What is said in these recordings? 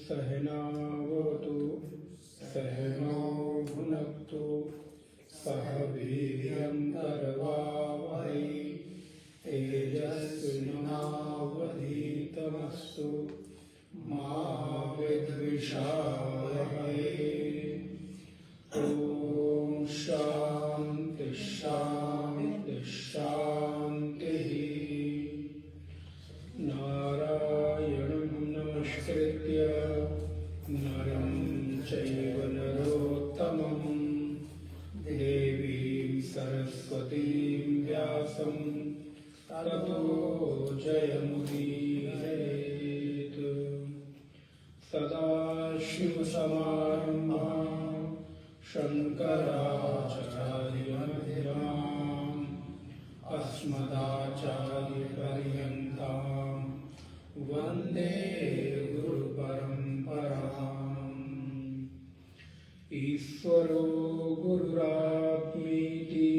सहनावतु सहनौ भुनक्तु सह वीर्यं करवावहै तेजस्विनावधीतमस्तु मा विद्विषावहै। ॐ शान्ति शान्ति शान्तिः। नारायणं नमस्कृत्य नरं चैव नरोत्तमं देवीं सरस्वतीं व्यासं ततो जयमुदीरयेत्। सदाशिवसमारम्भां शङ्कराचार्यमध्यमाम् अस्मदाचार्यपर्यन्तां वन्दे गुरुपरम्पराम्। ईश्वरो गुरुरात्मेति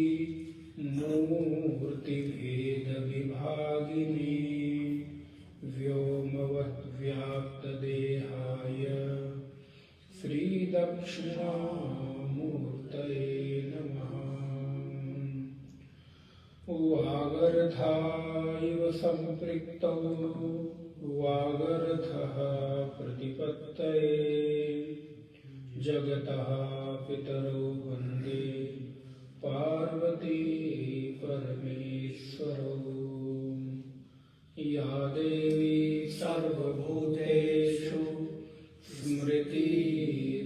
मूर्तिभेदविभागिने व्योमवद्व्याप्तदेहाय श्रीदक्षिणामूर्तये नमः। वागर्धाइव सम्पृक्तौ वागर्धः प्रतिपत्तये जगतः पितरो वन्दे पार्वती परमेश्वरौ। या देवी सर्वभूतेषु स्मृतिरूपेण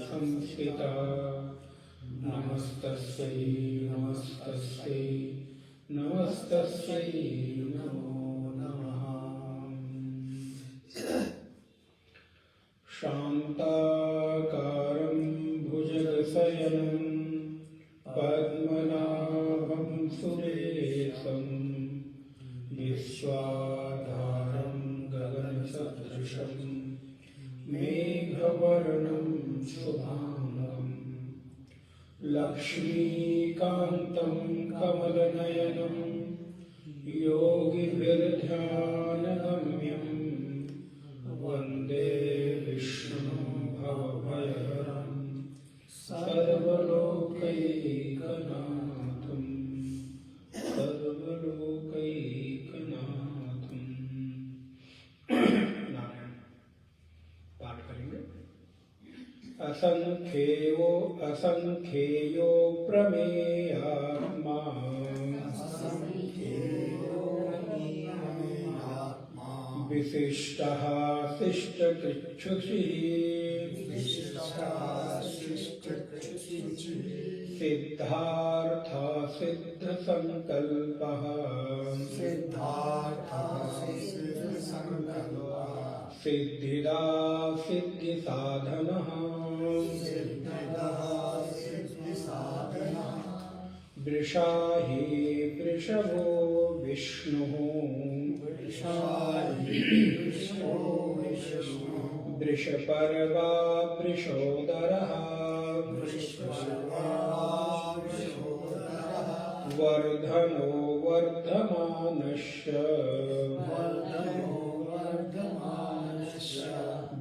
संस्थिता नमस्तस्यै नमस्तस्यै नमस्तस्यै नमो नमः। शान्ताकारं भुजगशयनं पद्मनाभं सुरेशं विश्वाधारं गगनसदृशं मेघवर्णं शुभाङ्गं लक्ष्मीकान्तं कमलनयनं योगिभिर्ध्यानगम्यं वन्दे विष्णुं भवभयहरं सर्वलोकैकनाथं सर्वलोकैकनाथं। नारायण पाठ करेंगे। असंख्येयो प्रमेयात्मा विशिष्टः शिष्टकृच्छुषिः सिद्धार्थः सिद्धसंकल्पः सिद्धिदा सिद्धिसाधनः वृषा हि वृषभो विष्णुः वृषपर्वा वृषोदरः वर्धनो वर्धमानश्च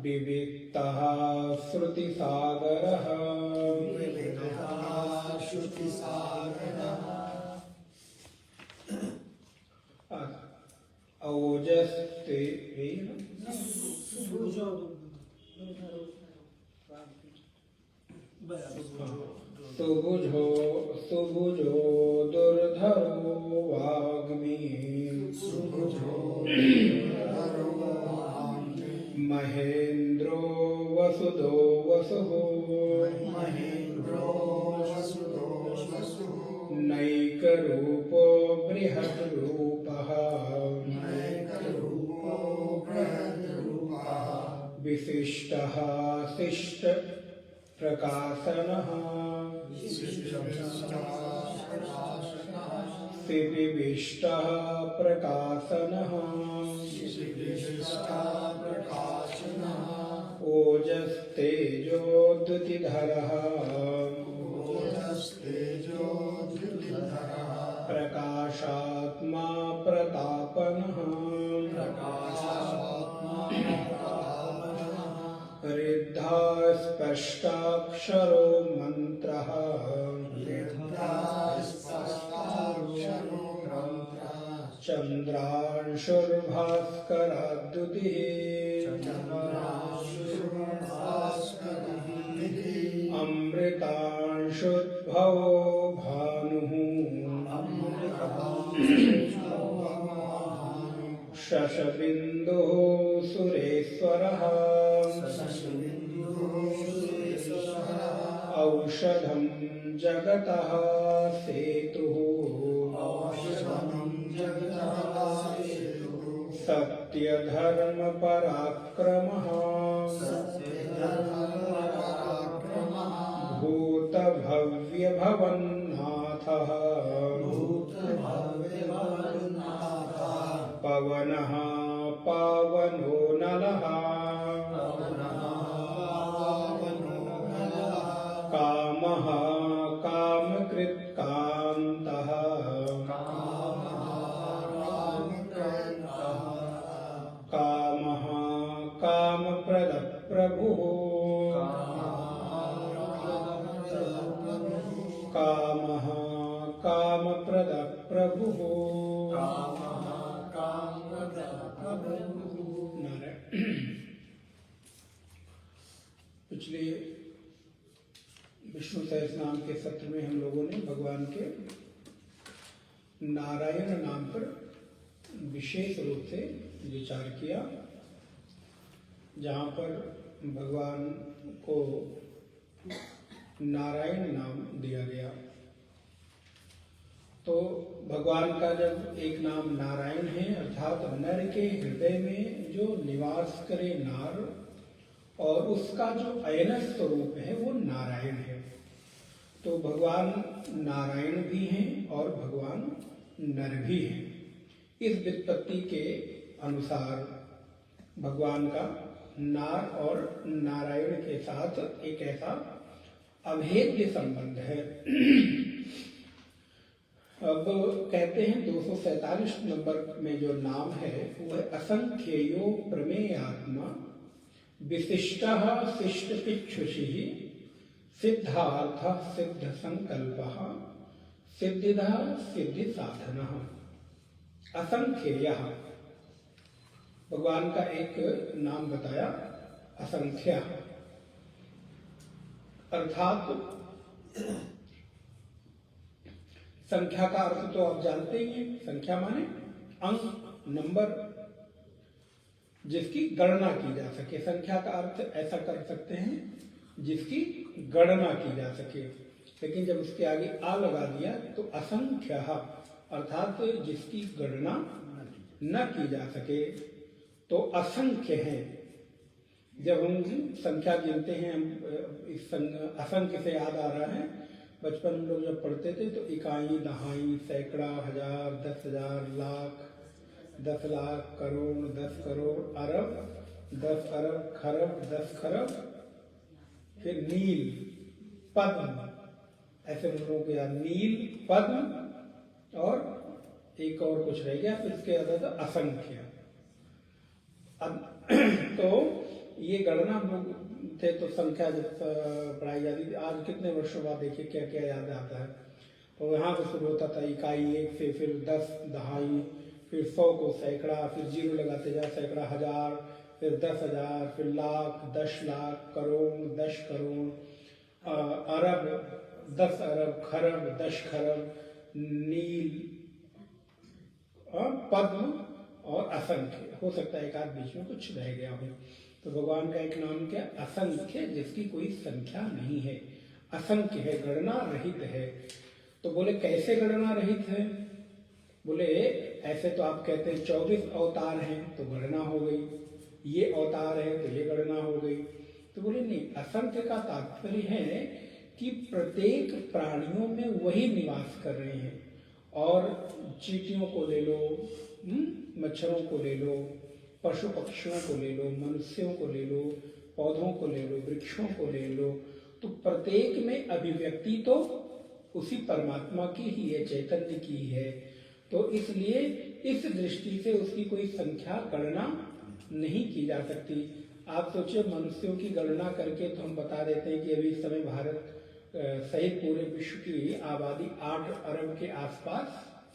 विविक्तः श्रुतिसागरः ओजस्ते सुभुजो दुर्धरो वाग्मी महेन्द्रो वसुदो वसुः महेन्द्रो वसुदो वसुः नैकरूपो बृहद्रूपः नैकरूपो बृहद्रूपः विशिष्टः शिष्टप्रकाशनः शिविविष्टः प्रकाशनः ओजस्तेजोद्युतिधरः प्रकाशात्मा प्रतापनः ऋद्धा स्पष्टाक्षरो मन्त्रः चन्द्रांशुर्भास्कराद्युतिः अमृतांशुद्भवो भानुः शशबिन्दुः सुरेश्वरः औषधं जगतः सेतुः सत्यधर्मपराक्रमः भूतभव्यभवन्नाथः पवनः पावनो नलः कामः कामकृत्कान्तः कामः कामप्रदप्रभुः कामः कामप्रदप्रभुः पिछले विष्णु सहस्रनाम के सत्र में हम लोगों ने भगवान के नारायण नाम पर विशेष रूप से विचार किया, जहाँ पर भगवान को नारायण नाम दिया गया। तो भगवान का जब एक नाम नारायण है, अर्थात नर के हृदय में जो निवास करे नार, और उसका जो अयन स्वरूप है वो नारायण है। तो भगवान नारायण भी हैं और भगवान नर भी हैं। इस व्युत्पत्ति के अनुसार भगवान का नार और नारायण के साथ एक ऐसा अभेद्य संबंध है। अब कहते हैं 247 नंबर में जो नाम है वह असंख्येयो प्रमेयात्मा विशिष्टः शिष्टपिक्षुषिः सिद्धार्थः सिद्ध संकल्पः सिद्धिदः सिद्धि साधनः। असंख्येयः भगवान का एक नाम बताया, असंख्य, अर्थात संख्या का अर्थ तो आप जानते ही हैं। संख्या माने अंक, नंबर, जिसकी गणना की जा सके। संख्या का अर्थ ऐसा कर सकते हैं जिसकी गणना की जा सके, लेकिन जब उसके आगे आ लगा दिया तो असंख्य अर्थात जिसकी गणना न की जा सके, तो असंख्य है। जब हम संख्या गिनते हैं, इस असंख्य से याद आ रहा है, बचपन में लोग जब पढ़ते थे तो इकाई, दहाई, सैकड़ा, हजार, 10,000, लाख, 10 लाख, करोड़, 10 करोड़, अरब, 10 अरब, खरब, 10 खरब, फिर नील, पद्म, ऐसे लोगों को याद, नील, पद्म, और एक और कुछ रह गया, फिर उसके बाद था असंख्य। तो ये गणना थे, तो संख्या जब पढ़ाई जाती थी। आज कितने वर्षों बाद देखिए क्या क्या याद आता है। तो यहाँ से शुरू होता था इकाई 1 से, फिर 10 दहाई, फिर 100 को सैकड़ा, फिर जीरो लगाते जाए, सैकड़ा, हजार, फिर 10,000, फिर लाख, 10 लाख, करोड़, 10 करोड़, अरब, 10 अरब, खरब, 10 खरब, नील, पद्म और असंख्य। हो सकता है एक आध बीच में कुछ रह गया हो। तो भगवान का एक नाम क्या? असंख्य, जिसकी कोई संख्या नहीं है, असंख्य है, गणना रहित है। तो बोले कैसे गणना रहित है? बोले ऐसे तो आप कहते हैं 24 अवतार हैं तो गणना हो गई, ये अवतार है तो ये गणना हो गई। तो बोले नहीं, असंख्य का तात्पर्य है कि प्रत्येक प्राणियों में वही निवास कर रहे हैं। और चींटियों को ले लो, मच्छरों को ले लो, पशु पक्षियों को ले लो, मनुष्यों को ले लो, पौधों को ले लो, वृक्षों को ले लो, तो प्रत्येक में अभिव्यक्ति तो उसी परमात्मा की ही है, चैतन्य की है। तो इसलिए इस दृष्टि से उसकी कोई संख्या गणना नहीं की जा सकती। आप सोचिए, मनुष्यों की गणना करके तो हम बता देते हैं कि अभी इस समय भारत सहित पूरे विश्व की आबादी 8 अरब के आसपास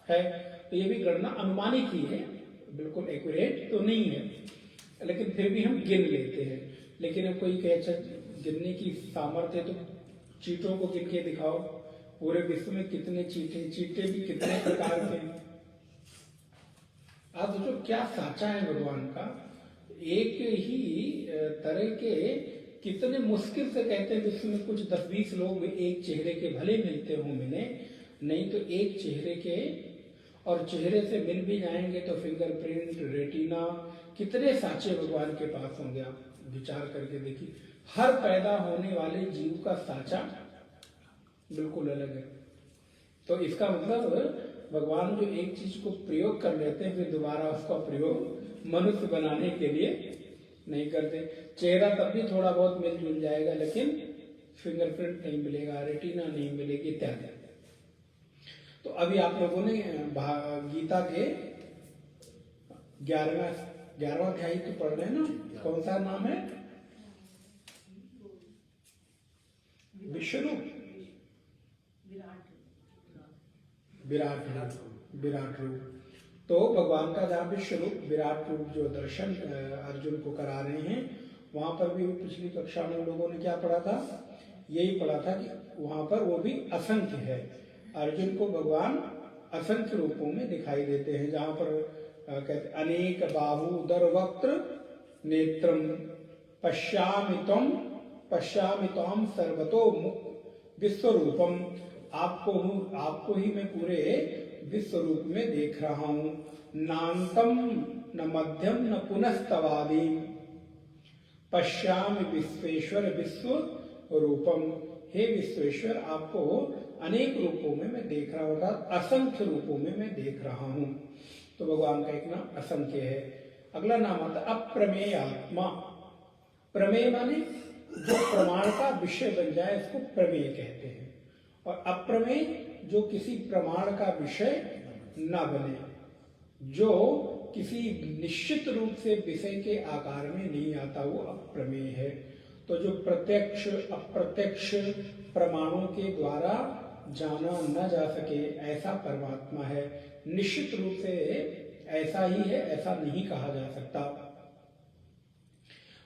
है। तो ये भी गणना अनुमानित ही है, बिल्कुल एक्यूरेट तो नहीं है, लेकिन फिर भी हम गिन लेते हैं। लेकिन अब कोई कहे गिनने की सामर्थ्य, तो चींटों को गिन के दिखाओ, पूरे विश्व में कितने चींटे भी कितने प्रकार के। आप सोचो क्या साचा है भगवान का। एक ही तरह के कितने मुश्किल से कहते हैं विश्व में कुछ 10-20 लोग एक चेहरे के भले मिलते हो मिले, नहीं तो एक चेहरे के, और चेहरे से मिल भी जाएंगे तो फिंगरप्रिंट, रेटिना, कितने साचे भगवान के पास होंगे। आप विचार करके देखिए, हर पैदा होने वाले जीव का साचा बिल्कुल अलग है। तो इसका मतलब भगवान जो एक चीज को प्रयोग कर लेते हैं फिर दोबारा उसका प्रयोग मनुष्य बनाने के लिए नहीं करते। चेहरा तब भी थोड़ा बहुत मिलजुल जाएगा, लेकिन फिंगरप्रिंट नहीं मिलेगा, रेटिना नहीं मिलेगी इत्यादि। तो अभी आप लोगों ने गीता के 11वां अध्याय तो पढ़ रहे हैं ना, कौन सा नाम है? विष्णु, विराट रूप। तो भगवान का जहाँ विश्व रूप, विराट रूप जो दर्शन अर्जुन को करा रहे हैं, वहां पर भी पिछली कक्षा में लोगों ने क्या पढ़ा था? यही पढ़ा था कि वहां पर वो भी असंख्य है। अर्जुन को भगवान असंख्य रूपों में दिखाई देते हैं। जहां पर कहते अनेक बाहु दरवक्त्र नेत्रम पश्यामि त्वाम सर्वतो विश्व रूपम। आपको ही मैं पूरे विश्व रूप में देख रहा हूं। नान्तम न मध्यम न पुनस्तवादि पश्यामि विश्वेश्वर विश्व रूपम। हे विश्वेश्वर, आपको अनेक रूपों में मैं देख रहा हूं, अर्थात असंख्य रूपों में मैं देख रहा हूं। तो भगवान का एक नाम असंख्य है। अगला नाम आता अप्रमेय आत्मा। प्रमेय माने जो प्रमाण का विषय बन जाए उसको प्रमेय कहते हैं, और अप्रमेय जो किसी प्रमाण का विषय न बने, जो किसी निश्चित रूप से विषय के आकार में नहीं आता, वो अप्रमेय है। तो जो प्रत्यक्ष अप्रत्यक्ष प्रमाणों के द्वारा जाना न जा सके ऐसा परमात्मा है। निश्चित रूप से ऐसा ही है ऐसा नहीं कहा जा सकता।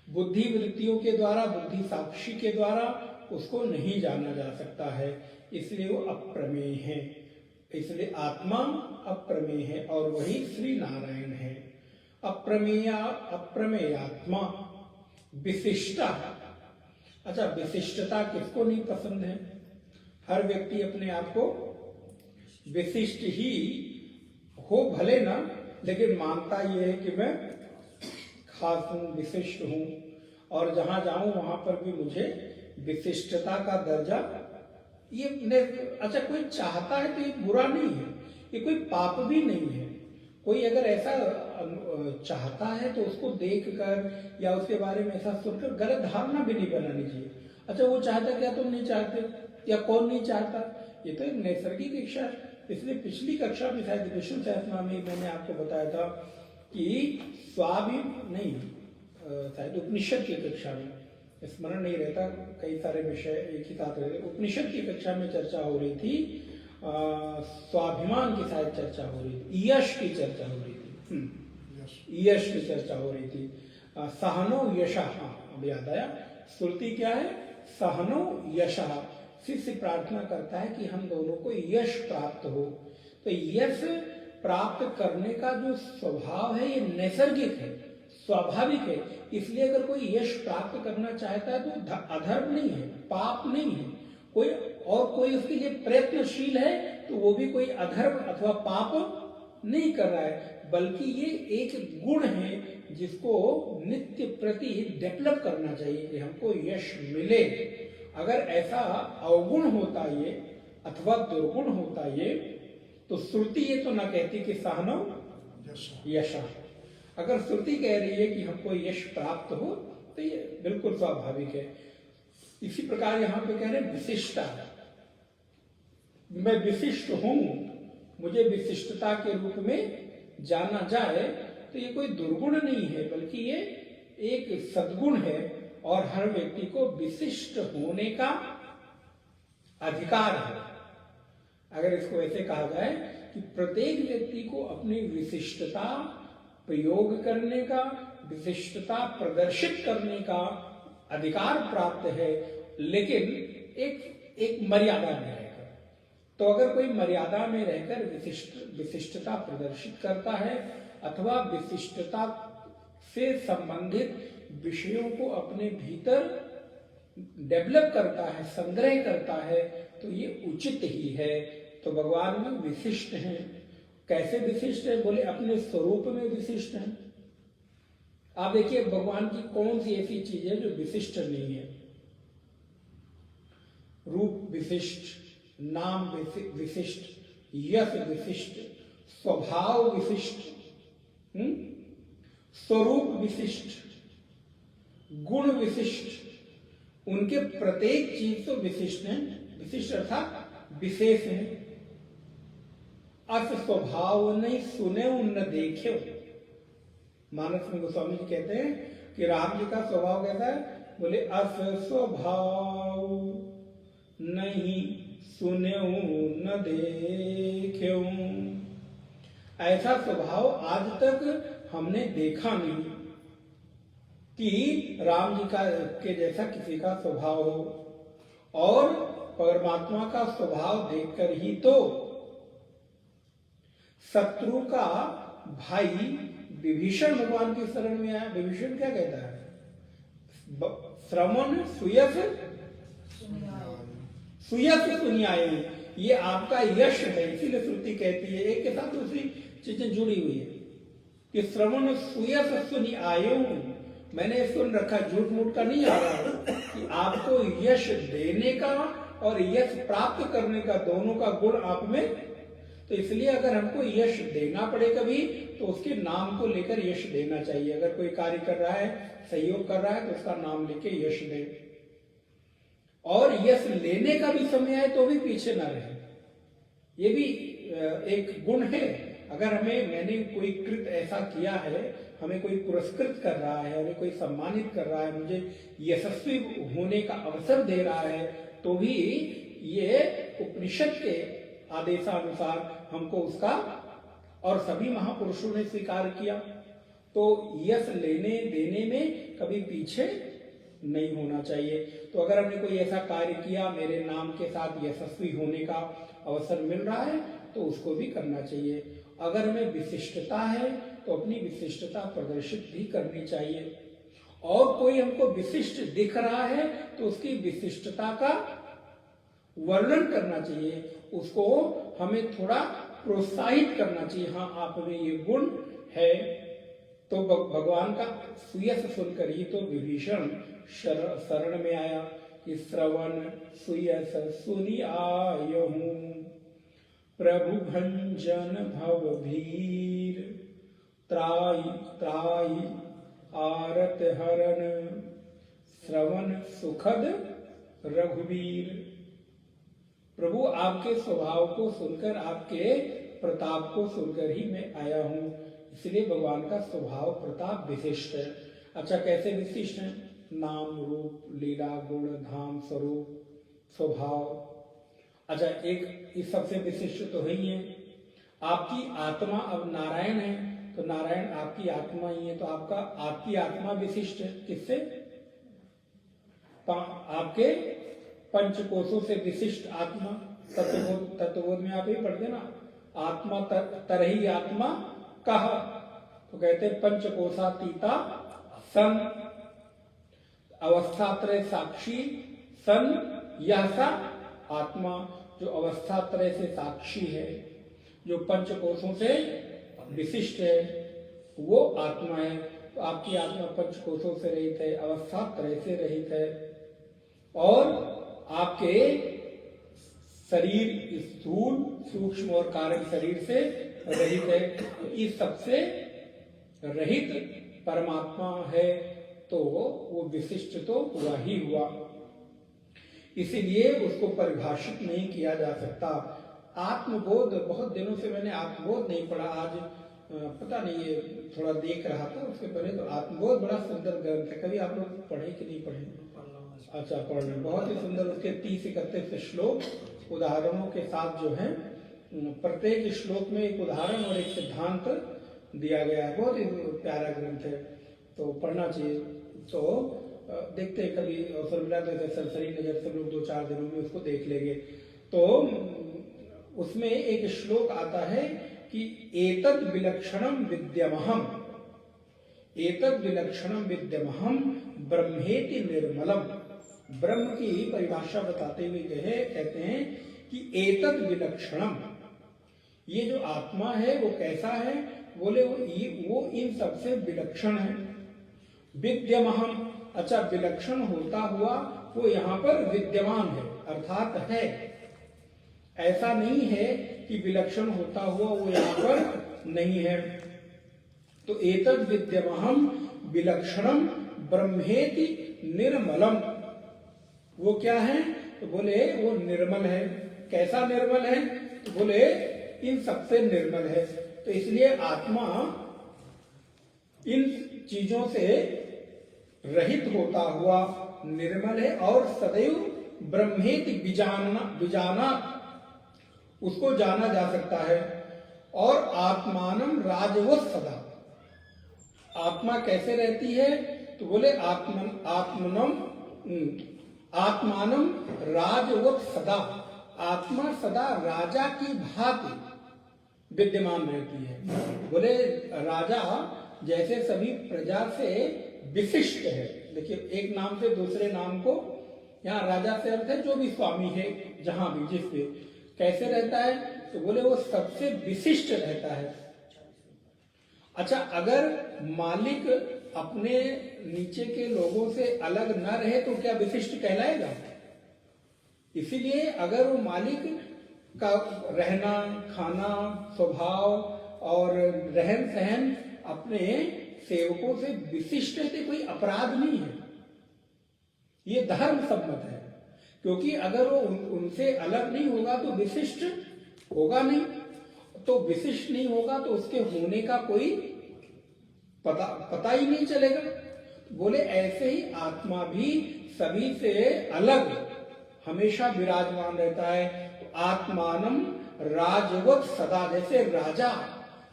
बुद्धि वृत्तियों के द्वारा, बुद्धि साक्षी के द्वारा उसको नहीं जाना जा सकता है, इसलिए वो अप्रमेय है। इसलिए आत्मा अप्रमेय है और वही श्री नारायण है। अप्रमेय आत्मा विशिष्टा। अच्छा, विशिष्टता किसको नहीं पसंद है? हर व्यक्ति अपने आप को विशिष्ट ही हो भले ना, लेकिन मानता ये है कि मैं खास हूं, विशिष्ट हूं, और जहां जाऊं वहां पर भी मुझे विशिष्टता का दर्जा ये अच्छा, कोई चाहता है तो ये बुरा नहीं है, ये कोई पाप भी नहीं है। कोई अगर ऐसा चाहता है तो उसको देखकर या उसके बारे में ऐसा सुनकर गलत धारणा भी नहीं बनानी चाहिए। अच्छा, वो चाहता क्या तुम नहीं चाहते, या कौन नहीं चाहता? ये तो एक नैसर्गिक इच्छा है। इसलिए पिछली कक्षा में शायद विष्णु सहस्त्रनाम में मैंने आपको बताया था कि शायद उपनिषद की कक्षा में, स्मरण नहीं रहता, कई सारे विषय एक ही साथ रहते। उपनिषद की कक्षा में चर्चा हो रही थी, स्वाभिमान की शायद चर्चा हो रही थी, यश की चर्चा हो रही थी, यश की चर्चा हो रही थी। सहनो यशः, अब याद आया, श्रुति क्या है? सहनो यशः। शिष्य प्रार्थना करता है कि हम दोनों को यश प्राप्त हो। तो यश प्राप्त करने का जो स्वभाव है ये नैसर्गिक है, स्वाभाविक है। इसलिए अगर कोई यश प्राप्त करना चाहता है तो अधर्म नहीं है, पाप नहीं है, कोई और कोई उसके लिए प्रयत्नशील है तो वो भी कोई अधर्म अथवा पाप नहीं कर रहा है, बल्कि ये एक गुण है जिसको नित्य प्रति डेवलप करना चाहिए कि हमको यश मिले। अगर ऐसा अवगुण होता ये अथवा दुर्गुण होता ये तो श्रुति ये तो ना कहती कि सहनव यश। अगर श्रुति कह रही है कि हमको यश प्राप्त हो तो ये बिल्कुल स्वाभाविक है। इसी प्रकार यहां पे कह रहे हैं विशिष्टता, मैं विशिष्ट हूं, मुझे विशिष्टता के रूप में जाना जाए तो ये कोई दुर्गुण नहीं है, बल्कि ये एक सद्गुण है और हर व्यक्ति को विशिष्ट होने का अधिकार है। अगर इसको ऐसे कहा जाए कि प्रत्येक व्यक्ति को अपनी विशिष्टता प्रयोग करने का, विशिष्टता प्रदर्शित करने का अधिकार प्राप्त है, लेकिन एक मर्यादा में रहकर। तो अगर कोई मर्यादा में रहकर विशिष्टता प्रदर्शित करता है अथवा विशिष्टता से संबंधित विषयों को अपने भीतर डेवलप करता है, संग्रह करता है, तो ये उचित ही है। तो भगवान में विशिष्ट हैं। कैसे विशिष्ट है? बोले अपने स्वरूप में विशिष्ट हैं। आप देखिए भगवान की कौन सी ऐसी चीज है जो विशिष्ट नहीं है? रूप विशिष्ट, नाम विशिष्ट, यश विशिष्ट, स्वभाव विशिष्ट, स्वरूप विशिष्ट, गुण विशिष्ट, उनके प्रत्येक चीज तो विशिष्ट है। विशिष्ट अर्थात विशेष है। अस स्वभाव नहीं सुने न देखे। मानस में गोस्वामी जी कहते हैं कि राम जी का स्वभाव कैसा है? बोले अस स्वभाव नहीं सुने न देखे। ऐसा स्वभाव आज तक हमने देखा नहीं कि राम जी का के जैसा किसी का स्वभाव हो। और परमात्मा का स्वभाव देखकर ही तो शत्रु का भाई विभीषण भगवान की शरण में आया। विभीषण क्या कहता है? श्रवण सुयस सुनियाए, ये आपका यश है। इसीलिए श्रुति कहती है, एक के साथ दूसरी चीजें जुड़ी हुई है कि श्रवण सुयस सुनि आयो। मैंने सुन रखा, झूठ मूठ का नहीं आ रहा कि आपको यश देने का और यश प्राप्त करने का दोनों का गुण आप में। तो इसलिए अगर हमको यश देना पड़े कभी तो उसके नाम को लेकर यश देना चाहिए। अगर कोई कार्य कर रहा है, सहयोग कर रहा है, तो उसका नाम लेके यश दे। और यश लेने का भी समय आए तो भी पीछे ना रहे। ये भी एक गुण है। अगर मैंने कोई कृत ऐसा किया है, हमें कोई पुरस्कृत कर रहा है, हमें कोई सम्मानित कर रहा है, मुझे यशस्वी होने का अवसर दे रहा है, तो भी ये उपनिषद के आदेशानुसार हमको उसका, और सभी महापुरुषों ने स्वीकार किया, तो यश लेने देने में कभी पीछे नहीं होना चाहिए। तो अगर हमने कोई ऐसा कार्य किया, मेरे नाम के साथ यशस्वी होने का अवसर मिल रहा है, तो उसको भी करना चाहिए। अगर हमें विशिष्टता है तो अपनी विशिष्टता प्रदर्शित भी करनी चाहिए। और कोई हमको विशिष्ट दिख रहा है तो उसकी विशिष्टता का वर्णन करना चाहिए, उसको हमें थोड़ा प्रोत्साहित करना चाहिए। हाँ, आप में ये गुण है। तो भगवान का सुयस सुनकर ही तो विभीषण शरण में आया कि श्रवण सुयस सुनि आयहूं, प्रभु भंजन भव भीर, त्राई त्राई आरत हरण, श्रवण सुखद रघुवीर। प्रभु आपके स्वभाव को सुनकर, आपके प्रताप को सुनकर ही मैं आया हूं। इसलिए भगवान का स्वभाव प्रताप विशिष्ट है। अच्छा, कैसे विशिष्ट है? नाम रूप लीला गुण धाम स्वरूप स्वभाव। अच्छा, एक इस सबसे विशिष्ट तो है ही है। आपकी आत्मा अब नारायण है, तो नारायण आपकी आत्मा ही है, तो आपकी आत्मा विशिष्ट है। किससे? आपके पंचकोशों से विशिष्ट आत्मा। तत्वबोध में आप ही पढ़ते ना, आत्मा तरही आत्मा कहा, तो कहते पंचकोशातीता सन, अवस्थात्रय साक्षी सन, यह सा आत्मा जो अवस्थात्रय से साक्षी है, जो पंच कोशों से विशिष्ट है, वो आत्मा है। तो आपकी आत्मा पंच कोशों से रहित है, अवस्थात्रय से रहित है, और आपके शरीर स्थूल, सूक्ष्म और कारण शरीर से रहित है। तो इस सबसे रहित परमात्मा है, तो वो विशिष्ट तो हुआ ही हुआ। इसीलिए उसको परिभाषित नहीं किया जा सकता। आत्मबोध, बहुत दिनों से मैंने आत्मबोध नहीं पढ़ा, आज पता नहीं ये थोड़ा देख रहा था उसके पहले, तो आत्मबोध बड़ा सुंदर ग्रंथ है। कभी आप लोग पढ़े कि नहीं पढ़े? अच्छा, पढ़ रहे। बहुत ही सुंदर, उसके 30-31 श्लोक उदाहरणों के साथ जो है, प्रत्येक श्लोक में एक उदाहरण और एक सिद्धांत दिया गया है। बहुत ही प्यारा ग्रंथ है, तो पढ़ना चाहिए। तो देखते हैं कभी अवसर मिला तो सरसरी नजर से लोग 2-4 दिनों में उसको देख लेंगे। तो उसमें एक श्लोक आता है कि एतद् विलक्षणम विद्यमहम, एतद् विलक्षणम विद्यमहम ब्रह्मेति निर्मलम। ब्रह्म की परिभाषा बताते हुए कहते हैं कि एतद् विलक्षणम, ये जो आत्मा है वो कैसा है? बोले वो इन सबसे विलक्षण है। विद्यमहम, अच्छा, विलक्षण होता हुआ वो यहाँ पर विद्यमान है, अर्थात है। ऐसा नहीं है कि विलक्षण होता हुआ वो यहाँ पर नहीं है। तो एतद् विद्यमहम विलक्षणम ब्रह्मेति निर्मलम, वो क्या है? तो बोले वो निर्मल है। कैसा निर्मल है? तो बोले इन सबसे निर्मल है। तो इसलिए आत्मा इन चीजों से रहित होता हुआ निर्मल है, और सदैव ब्रह्मेति विजाना, उसको जाना जा सकता है। और आत्मानम राजवत् सदा, आत्मा कैसे रहती है? तो बोले आत्मानम राजवत् सदा, आत्मा सदा राजा की भांति विद्यमान रहती है। बोले राजा जैसे सभी प्रजा से विशिष्ट है। देखिए, एक नाम से दूसरे नाम को, यहाँ राजा से अर्थ है जो भी स्वामी है, जहां भी जिस पे कैसे रहता है? तो बोले वो सबसे विशिष्ट रहता है। अच्छा, अगर मालिक अपने नीचे के लोगों से अलग न रहे तो क्या विशिष्ट कहलाएगा? इसीलिए अगर वो मालिक का रहना, खाना, स्वभाव और रहन सहन अपने सेवकों से विशिष्ट है तो कोई अपराध नहीं है, ये धर्म सम्मत है। क्योंकि अगर वो उनसे अलग नहीं होगा तो विशिष्ट होगा नहीं, तो विशिष्ट नहीं होगा तो उसके होने का कोई पता ही नहीं चलेगा। बोले ऐसे ही आत्मा भी सभी से अलग हमेशा विराजमान रहता है। तो आत्मानम राजवत् सदा, जैसे राजा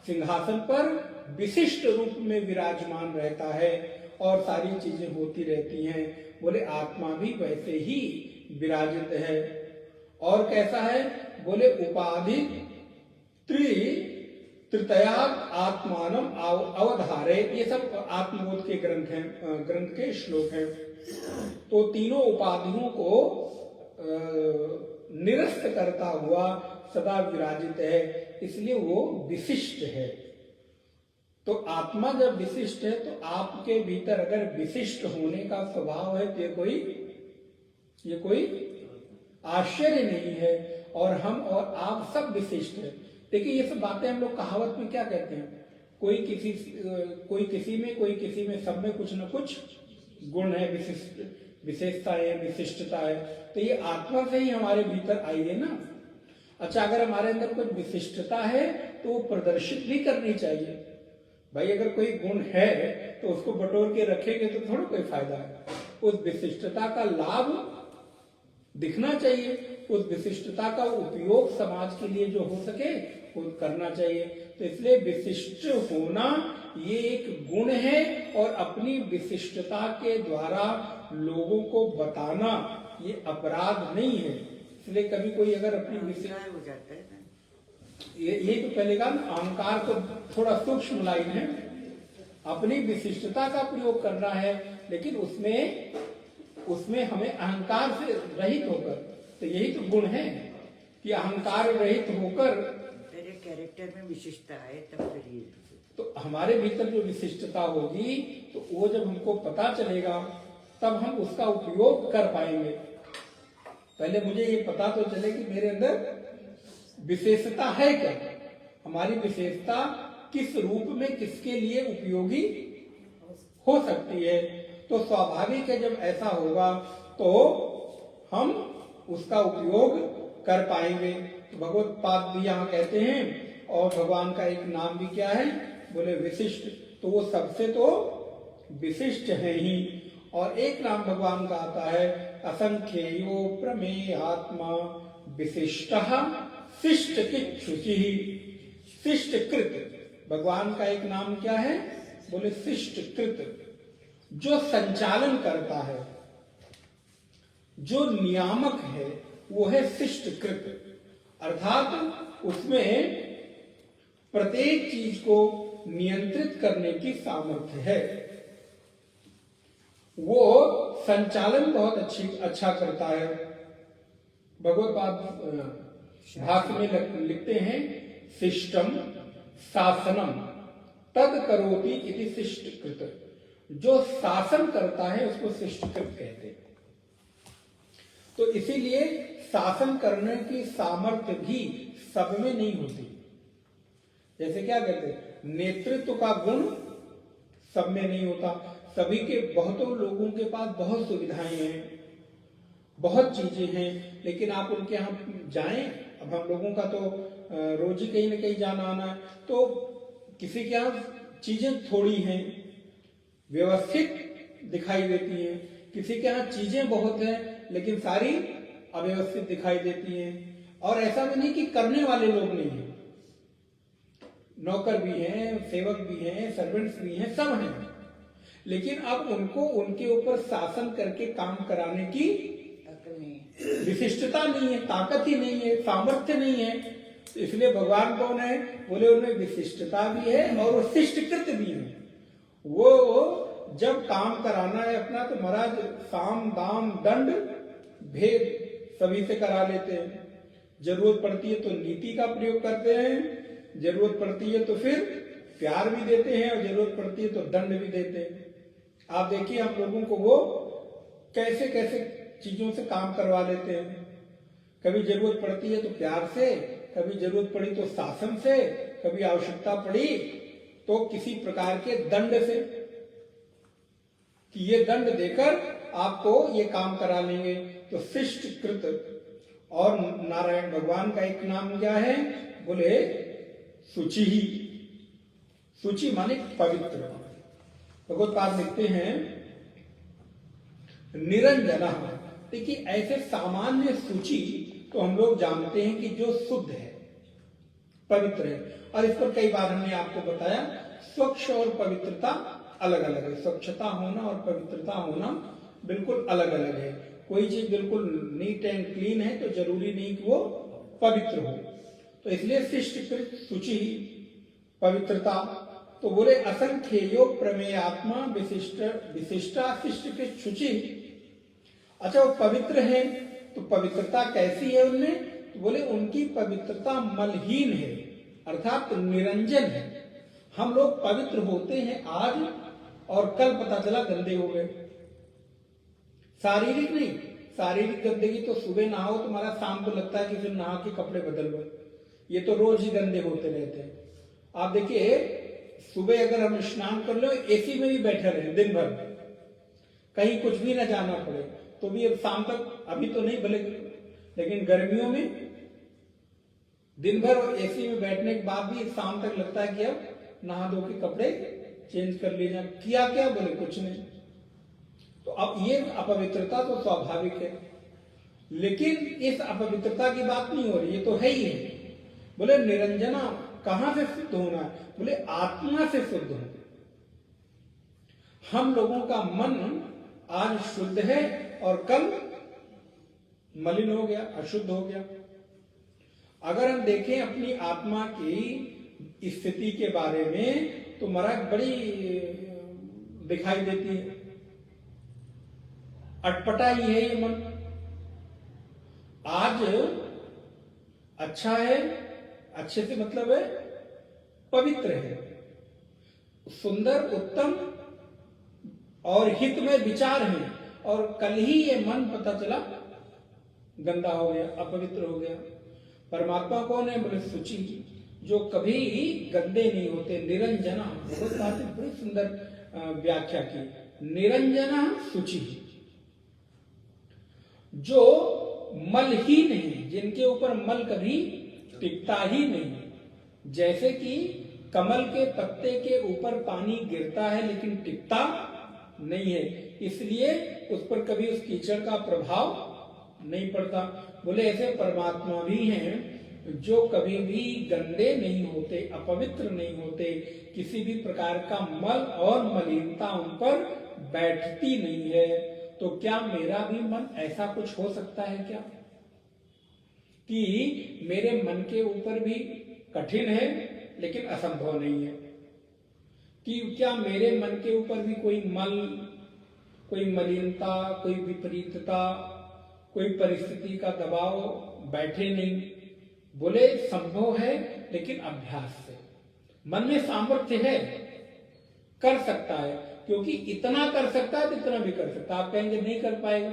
सिंहासन पर विशिष्ट रूप में विराजमान रहता है और सारी चीजें होती रहती हैं, बोले आत्मा भी वैसे ही विराजित है। और कैसा है? बोले उपाधि तृतयाग आत्मानम अवधारे, ये सब आत्मबोध के ग्रंथ के श्लोक हैं। तो तीनों उपाधियों को निरस्त करता हुआ सदा विराजित है, इसलिए वो विशिष्ट है। तो आत्मा जब विशिष्ट है तो आपके भीतर अगर विशिष्ट होने का स्वभाव है तो ये कोई आश्चर्य नहीं है। और हम और आप सब विशिष्ट है। देखिए, ये सब बातें हम लोग कहावत में क्या कहते हैं, कोई किसी में, कोई किसी में, सब में कुछ न कुछ गुण है, विशेषता है, विशिष्टता है। तो ये आत्मा से ही हमारे भीतर आई है ना। अच्छा, अगर हमारे अंदर कुछ विशिष्टता है तो वो प्रदर्शित भी करनी चाहिए। भाई, अगर कोई गुण है तो उसको बटोर के रखेंगे तो थोड़ा कोई फायदा है। उस विशिष्टता का लाभ दिखना चाहिए, उस विशिष्टता का उपयोग समाज के लिए जो हो सके वो करना चाहिए। तो इसलिए विशिष्ट होना ये एक गुण है, और अपनी विशिष्टता के द्वारा लोगों को बताना ये अपराध नहीं है। इसलिए कभी कोई अगर अपनी विशिष्ट हो जाता है ना, ये तो पहले का अहंकार को थोड़ा सूक्ष्म लाइन है। अपनी विशिष्टता का प्रयोग करना है, लेकिन उसमें हमें अहंकार से रहित होकर, तो यही तो गुण है कि अहंकार रहित होकर तेरे कैरेक्टर में विशिष्टता है, तब फिर ये तो हमारे भीतर जो विशिष्टता होगी तो वो जब हमको पता चलेगा तब हम उसका उपयोग कर पाएंगे। पहले मुझे ये पता तो चले कि मेरे अंदर विशेषता है क्या, हमारी विशेषता किस रूप में किसके लिए उपयोगी हो सकती है। तो स्वाभाविक है जब ऐसा होगा तो हम उसका उपयोग कर पाएंगे। तो भगवत पाद भी यहाँ कहते हैं, और भगवान का एक नाम भी क्या है, बोले विशिष्ट, तो वो सबसे तो विशिष्ट है ही। और एक नाम भगवान का आता है असंख्येयो प्रमेयात्मा विशिष्टः शिष्टकृत्। शिष्टकृत भगवान का एक नाम क्या है, बोले शिष्टकृत, जो संचालन करता है, जो नियामक है, वो है शिष्टकृत। अर्थात उसमें प्रत्येक चीज को नियंत्रित करने की सामर्थ्य है। वो संचालन बहुत अच्छा करता है। भगवत भाष्य में लिखते हैं शिष्टम शासनम तद करोति इति शिष्टकृत। जो शासन करता है उसको शिष्टकृत कहते हैं। तो इसीलिए शासन करने की सामर्थ्य भी सब में नहीं होती। जैसे क्या कहते हैं, नेतृत्व का गुण सब में नहीं होता। सभी के, बहुतों लोगों के पास बहुत सुविधाएं हैं, बहुत चीजें हैं, लेकिन आप उनके यहाँ जाएं, अब हम लोगों का तो रोज ही कहीं ना कहीं जाना आना है, तो किसी के यहाँ चीजें थोड़ी हैं, व्यवस्थित दिखाई देती हैं, किसी के यहाँ चीजें बहुत हैं लेकिन सारी अव्यवस्थित दिखाई देती हैं। और ऐसा भी नहीं कि करने वाले लोग नहीं हैं, नौकर भी हैं, सेवक भी हैं, सर्वेंट्स भी हैं, सब हैं, लेकिन अब उनको उनके ऊपर शासन करके काम कराने की विशिष्टता नहीं है, ताकत ही नहीं है, सामर्थ्य नहीं है। तो इसलिए भगवान कौन है, बोले उनमें विशिष्टता भी है और वो शिष्टकृत भी है। वो जब काम कराना है अपना तो महाराज साम दाम दंड भेद सभी से करा लेते हैं। जरूरत पड़ती है तो नीति का प्रयोग करते हैं, जरूरत पड़ती है तो फिर प्यार भी देते हैं, और जरूरत पड़ती है तो दंड भी देते हैं। आप देखिए हम लोगों को वो कैसे कैसे चीजों से काम करवा लेते हैं। कभी जरूरत पड़ती है तो प्यार से, कभी जरूरत पड़ी तो शासन से, कभी आवश्यकता पड़ी तो किसी प्रकार के दंड से, कि ये दंड देकर आपको ये काम करा लेंगे। तो शिष्टकृत। और नारायण भगवान का एक नाम क्या है, बोले शुचि ही। शुचि माने पवित्र। भगवत पाद लिखते हैं निरंजना। देखिए ऐसे सामान्य शुचि तो हम लोग जानते हैं कि जो शुद्ध है, पवित्र है, और इस पर कई बार हमने आपको बताया स्वच्छ और पवित्रता अलग अलग है। स्वच्छता होना और पवित्रता होना बिल्कुल अलग अलग है। कोई चीज बिल्कुल नीट एंड क्लीन है तो जरूरी नहीं कि वो पवित्र हो। तो इसलिए शिष्टकृत शुचि पवित्रता। तो बोले असंख्येयो प्रमेयात्मा विशिष्टा शिष्टकृत शुचि। अच्छा वो पवित्र है तो पवित्रता कैसी है उनमें, तो बोले उनकी पवित्रता मलहीन है, अर्थात निरंजन है। हम लोग पवित्र होते हैं आज और कल पता चला गंदे हो गए। शारीरिक नहीं, शारीरिक गंदगी तो सुबह नहाओ तुम्हारा शाम को लगता है कि फिर नहा के कपड़े बदल लो, ये तो रोज ही गंदे होते रहते हैं। आप देखिए सुबह अगर हम स्नान कर लो, एसी में भी बैठे रहे दिन भर, कहीं कुछ भी ना जाना पड़े, तो भी अब शाम तक, अभी तो नहीं भले, लेकिन गर्मियों में दिन भर एसी में बैठने के बाद भी शाम तक लगता है कि अब नहा धो के कपड़े चेंज कर लिए जाए। किया क्या, बोले कुछ नहीं। तो अब ये अपवित्रता तो स्वाभाविक है, लेकिन इस अपवित्रता की बात नहीं हो रही, ये तो है ही है। बोले निरंजना कहां से शुद्ध होना है, बोले आत्मा से शुद्ध होना। हम लोगों का मन आज शुद्ध है और कल मलिन हो गया, अशुद्ध हो गया। अगर हम देखें अपनी आत्मा की स्थिति के बारे में, तो मराक बड़ी दिखाई देती है। अटपटा ही है ये मन। आज अच्छा है, अच्छे से मतलब है पवित्र है, सुंदर, उत्तम और हित में विचार है, और कल ही ये मन पता चला गंदा हो गया, अपवित्र हो गया। परमात्मा कौन है? बोले शुचि, जो कभी गंदे नहीं होते, निरंजना। बहुत बात बड़ी सुंदर व्याख्या की, निरंजना शुचि, जो मल ही नहीं, जिनके ऊपर मल कभी टिकता ही नहीं। जैसे कि कमल के पत्ते के ऊपर पानी गिरता है लेकिन टिकता नहीं है, इसलिए उस पर कभी उस कीचड़ का प्रभाव नहीं पड़ता। बोले ऐसे परमात्मा भी हैं जो कभी भी गंदे नहीं होते, अपवित्र नहीं होते, किसी भी प्रकार का मल और मलिनता उन पर बैठती नहीं है। तो क्या मेरा भी मन ऐसा कुछ हो सकता है क्या कि मेरे मन के ऊपर भी कठिन है लेकिन असंभव नहीं है? कि क्या मेरे मन के ऊपर भी कोई मल, कोई मलिनता, कोई विपरीतता, कोई परिस्थिति का दबाव बैठे नहीं? बोले संभव है, लेकिन अभ्यास से। मन में सामर्थ्य है, कर सकता है, क्योंकि इतना कर सकता है तो इतना भी कर सकता है। आप कहेंगे नहीं कर पाएगा।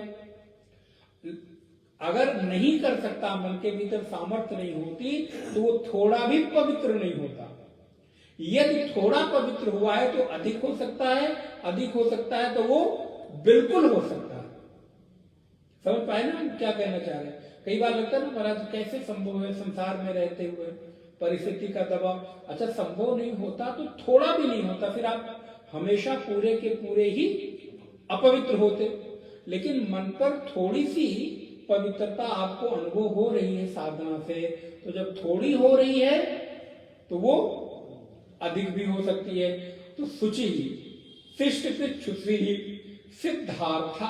अगर नहीं कर सकता, मन के भीतर सामर्थ्य नहीं होती, तो वो थोड़ा भी पवित्र नहीं होता। यदि थोड़ा पवित्र हुआ है तो अधिक हो सकता है, अधिक हो सकता है तो वो बिल्कुल हो सकता है। समझ पाए ना हम क्या कहना चाह रहे हैं? कई बार लगता है ना महाराज कैसे संभव है संसार में रहते हुए, परिस्थिति का दबाव। अच्छा संभव नहीं होता तो थोड़ा भी नहीं होता, फिर आप हमेशा पूरे के पूरे ही अपवित्र होते। लेकिन मन पर थोड़ी सी पवित्रता आपको अनुभव हो रही है साधना से, तो जब थोड़ी हो रही है तो वो अधिक भी हो सकती है। तो शुचि, शिष्ट शुचि, सिद्धार्थ,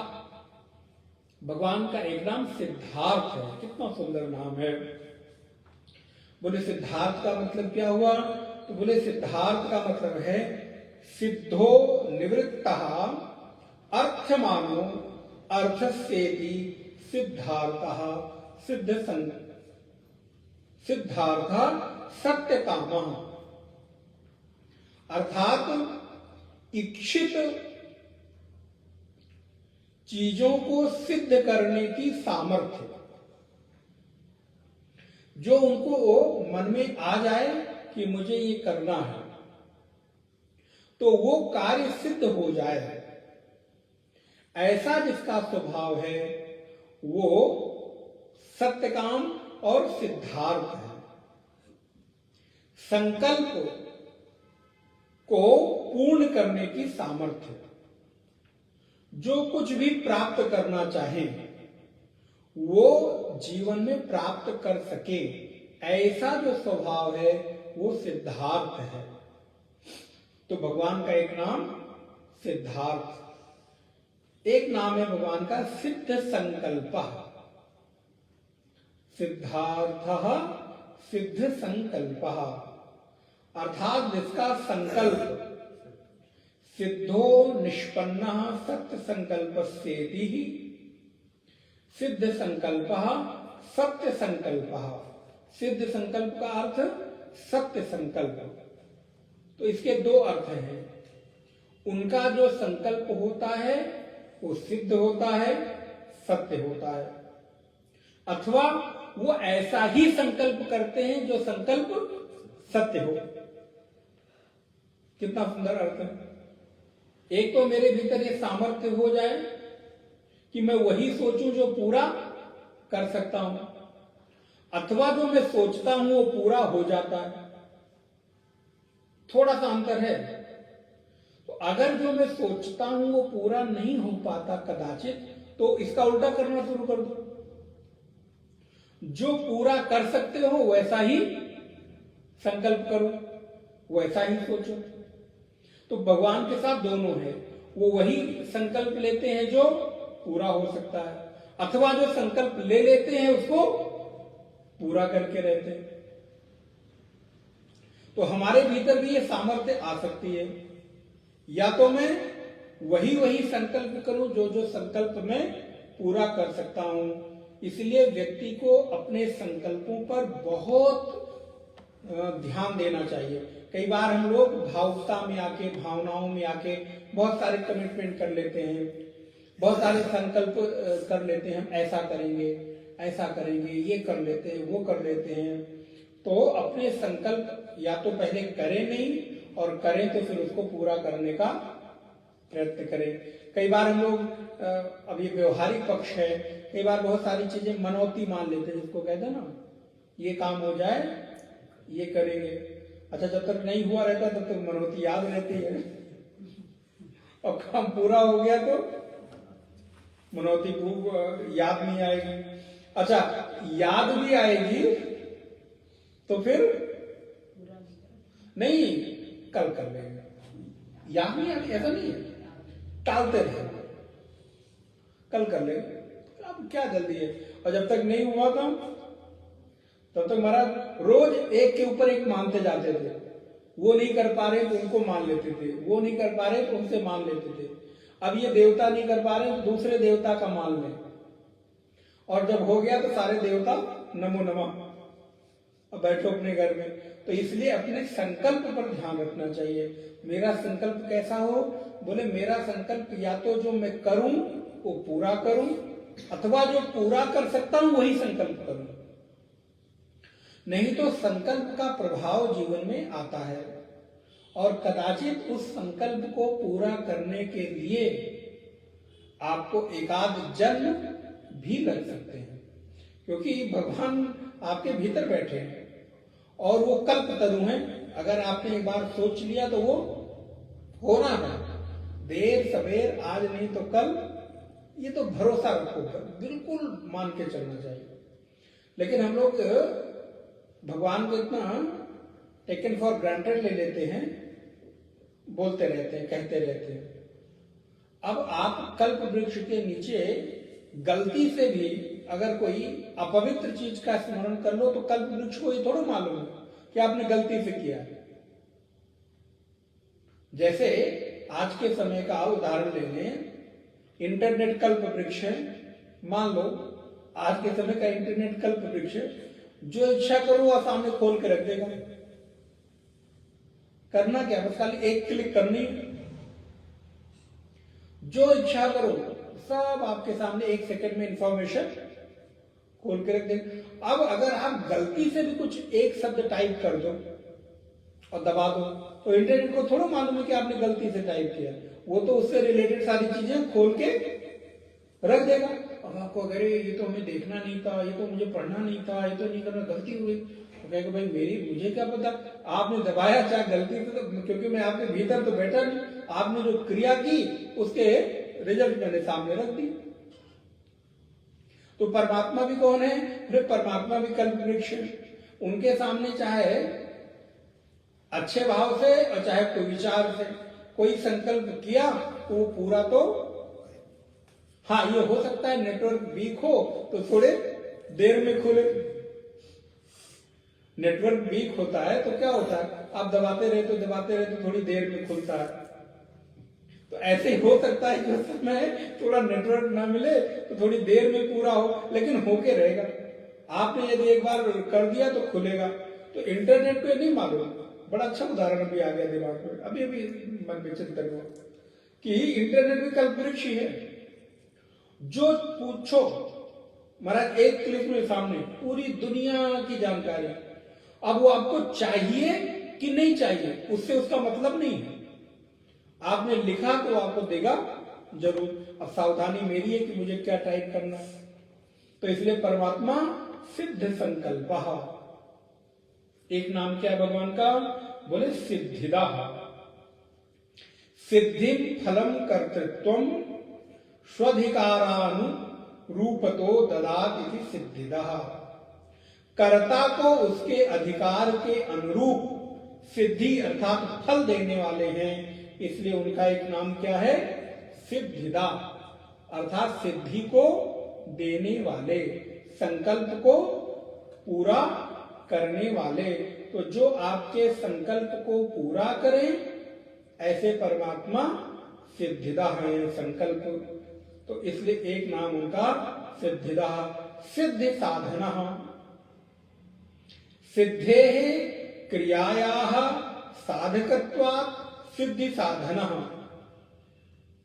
भगवान का एक नाम सिद्धार्थ है। कितना सुंदर नाम है। बोले सिद्धार्थ का मतलब क्या हुआ? तो बोले सिद्धार्थ का मतलब है सिद्धो निवृत्तः अर्थमानो अर्थस्येति सिद्धार्थः सिद्धार्थ सत्यकामः। अर्थात इच्छित चीजों को सिद्ध करने की सामर्थ्य, जो उनको मन में आ जाए कि मुझे ये करना है, तो वो कार्य सिद्ध हो जाए, ऐसा जिसका स्वभाव है वो सत्यकाम और सिद्धार्थ है। संकल्प को पूर्ण करने की सामर्थ्य, जो कुछ भी प्राप्त करना चाहे वो जीवन में प्राप्त कर सके, ऐसा जो स्वभाव है वो सिद्धार्थ है। तो भगवान का एक नाम सिद्धार्थ, एक नाम है भगवान का सिद्ध संकल्प। सिद्धार्थः सिद्ध संकल्प, अर्थात जिसका संकल्प सिद्धो निष्पन्नः सत्य संकल्पस्येति सिद्ध संकल्पः सत्य संकल्पः। सिद्ध संकल्प का अर्थ सत्य संकल्प। तो इसके दो अर्थ हैं। उनका जो संकल्प होता है वो सिद्ध होता है, सत्य होता है, अथवा वो ऐसा ही संकल्प करते हैं जो संकल्प सत्य हो। कितना सुंदर अर्थ है। एक तो मेरे भीतर ये सामर्थ्य हो जाए कि मैं वही सोचूं जो पूरा कर सकता हूं, अथवा जो मैं सोचता हूं वो पूरा हो जाता है। थोड़ा सा अंतर है। तो अगर जो मैं सोचता हूं वो पूरा नहीं हो पाता कदाचित, तो इसका उल्टा करना शुरू कर दो। जो पूरा कर सकते हो वैसा ही संकल्प करो, वैसा ही सोचो। तो भगवान के साथ दोनों है। वो वही संकल्प लेते हैं जो पूरा हो सकता है, अथवा जो संकल्प ले लेते हैं उसको पूरा करके रहते हैं। तो हमारे भीतर भी ये सामर्थ्य आ सकती है। या तो मैं वही संकल्प करूं जो जो संकल्प मैं पूरा कर सकता हूं। इसलिए व्यक्ति को अपने संकल्पों पर बहुत ध्यान देना चाहिए। कई बार हम लोग भावुकता में आके, भावनाओं में आके बहुत सारे कमिटमेंट कर लेते हैं, बहुत सारे संकल्प कर लेते हैं, हम ऐसा करेंगे, ऐसा करेंगे, ये कर लेते हैं, वो कर लेते हैं। तो अपने संकल्प या तो पहले करें नहीं, और करें तो फिर उसको पूरा करने का प्रयत्न करें। कई बार हम लोग, अब ये व्यवहारिक पक्ष है, कई बार बहुत सारी चीजें मनौती मान लेते हैं, जिसको कहते हैं ना, ये काम हो जाए ये करेंगे। अच्छा, जब तक नहीं हुआ रहता तब तक मनौती याद रहती है, और काम पूरा हो गया तो मनौती याद नहीं आएगी। अच्छा, याद भी आएगी तो फिर नहीं, कल कर लेंगे, याद नहीं आएगी, ऐसा नहीं है, टालते रहे, कल कर लेंगे, अब क्या जल्दी है। और जब तक नहीं हुआ था तब तक महाराज रोज एक के ऊपर एक मानते जाते थे। वो नहीं कर पा रहे तो उनको मान लेते थे, वो नहीं कर पा रहे तो उनसे मान लेते थे। अब ये देवता नहीं कर पा रहे तो दूसरे देवता का मान लें, और जब हो गया तो सारे देवता नमो नमः, अब बैठो अपने घर में। तो इसलिए अपने संकल्प पर ध्यान रखना चाहिए। मेरा संकल्प कैसा हो? बोले मेरा संकल्प या तो जो मैं करूं वो पूरा करूं, अथवा जो पूरा कर सकता हूं वही संकल्प करूं। नहीं तो संकल्प का प्रभाव जीवन में आता है, और कदाचित उस संकल्प को पूरा करने के लिए आपको एकाध जन्म भी लग सकते हैं, क्योंकि भगवान आपके भीतर बैठे हैं और वो कल्पतरु हैं। अगर आपने एक बार सोच लिया तो वो होना है, देर सवेर, आज नहीं तो कल, ये तो भरोसा रखो, बिल्कुल मान के चलना चाहिए। लेकिन हम लोग भगवान को इतना टेकन फॉर ग्रांटेड ले लेते हैं, बोलते रहते हैं, कहते रहते हैं। अब आप कल्प वृक्ष के नीचे गलती से भी अगर कोई अपवित्र चीज का स्मरण कर लो तो कल्प वृक्ष को ये थोड़ा मालूम है कि आपने गलती से किया। जैसे आज के समय का उदाहरण ले लें, इंटरनेट कल्प वृक्ष है। मान लो आज के समय का इंटरनेट कल्प वृक्ष है, जो इच्छा करो वह सामने खोल के रख देगा। करना क्या, बस खाली एक क्लिक करनी, जो इच्छा करो सब आपके सामने एक सेकंड में इंफॉर्मेशन खोल के रख देगा। अब अगर आप गलती से भी कुछ एक शब्द टाइप कर दो और दबा दो तो इंटरनेट को थोड़ा मालूम है कि आपने गलती से टाइप किया, वो तो उससे रिलेटेड सारी चीजें खोल के रख देगा। अब आपको अगर ये तो हमें देखना नहीं था, ये तो मुझे पढ़ना नहीं था, ये तो नहीं करना, गलती हुई, तो कहेगा भाई मुझे क्या पता, आपने दबाया चाहे गलती से, तो क्योंकि मैं आपके भीतर तो बैठा नहीं, आपने जो क्रिया की उसके रिजल्ट मैंने सामने रख दी। तो परमात्मा भी कौन है? फिर परमात्मा भी कल्प वृक्ष है। उनके सामने चाहे अच्छे भाव से और चाहे कोई विचार से कोई संकल्प किया तो वो पूरा तो, हाँ ये हो सकता है नेटवर्क वीक हो तो थोड़े देर में खुले। नेटवर्क वीक होता है तो क्या होता है, आप दबाते रहे तो थोड़ी देर में खुलता है। तो ऐसे ही हो सकता है कि उस समय थोड़ा नेटवर्क ना मिले तो थोड़ी देर में पूरा हो, लेकिन होके रहेगा। आपने यदि एक बार कर दिया तो खुलेगा। तो इंटरनेट पे नहीं मालूम, बड़ा अच्छा उदाहरण अभी आ गया दिमाग में, अभी मन में चिंतन हुआ कि इंटरनेट भी कल्प वृक्ष है। जो पूछो महाराज एक क्लिक में सामने पूरी दुनिया की जानकारी। अब वो आपको चाहिए कि नहीं चाहिए उससे उसका मतलब नहीं है, आपने लिखा तो आपको देगा जरूर। अब सावधानी मेरी है कि मुझे क्या टाइप करना। तो इसलिए परमात्मा सिद्ध संकल्प, एक नाम क्या है भगवान का? बोले सिद्धिदा। सिद्धि फलम कर्तृत्वम स्वधिकारानु रूपतो ददात इति सिद्धिदा। कर्ता को उसके अधिकार के अनुरूप सिद्धि अर्थात फल देने वाले हैं, इसलिए उनका एक नाम क्या है? सिद्धिदा, अर्थात सिद्धि को देने वाले, संकल्प को पूरा करने वाले, तो जो आपके संकल्प को पूरा करें ऐसे परमात्मा सिद्धिदा हैं। संकल्प तो इसलिए एक नाम उनका सिद्धिदा। सिद्धि साधना, सिद्धे क्रियायाः साधकत्वात् सिद्धि साधना।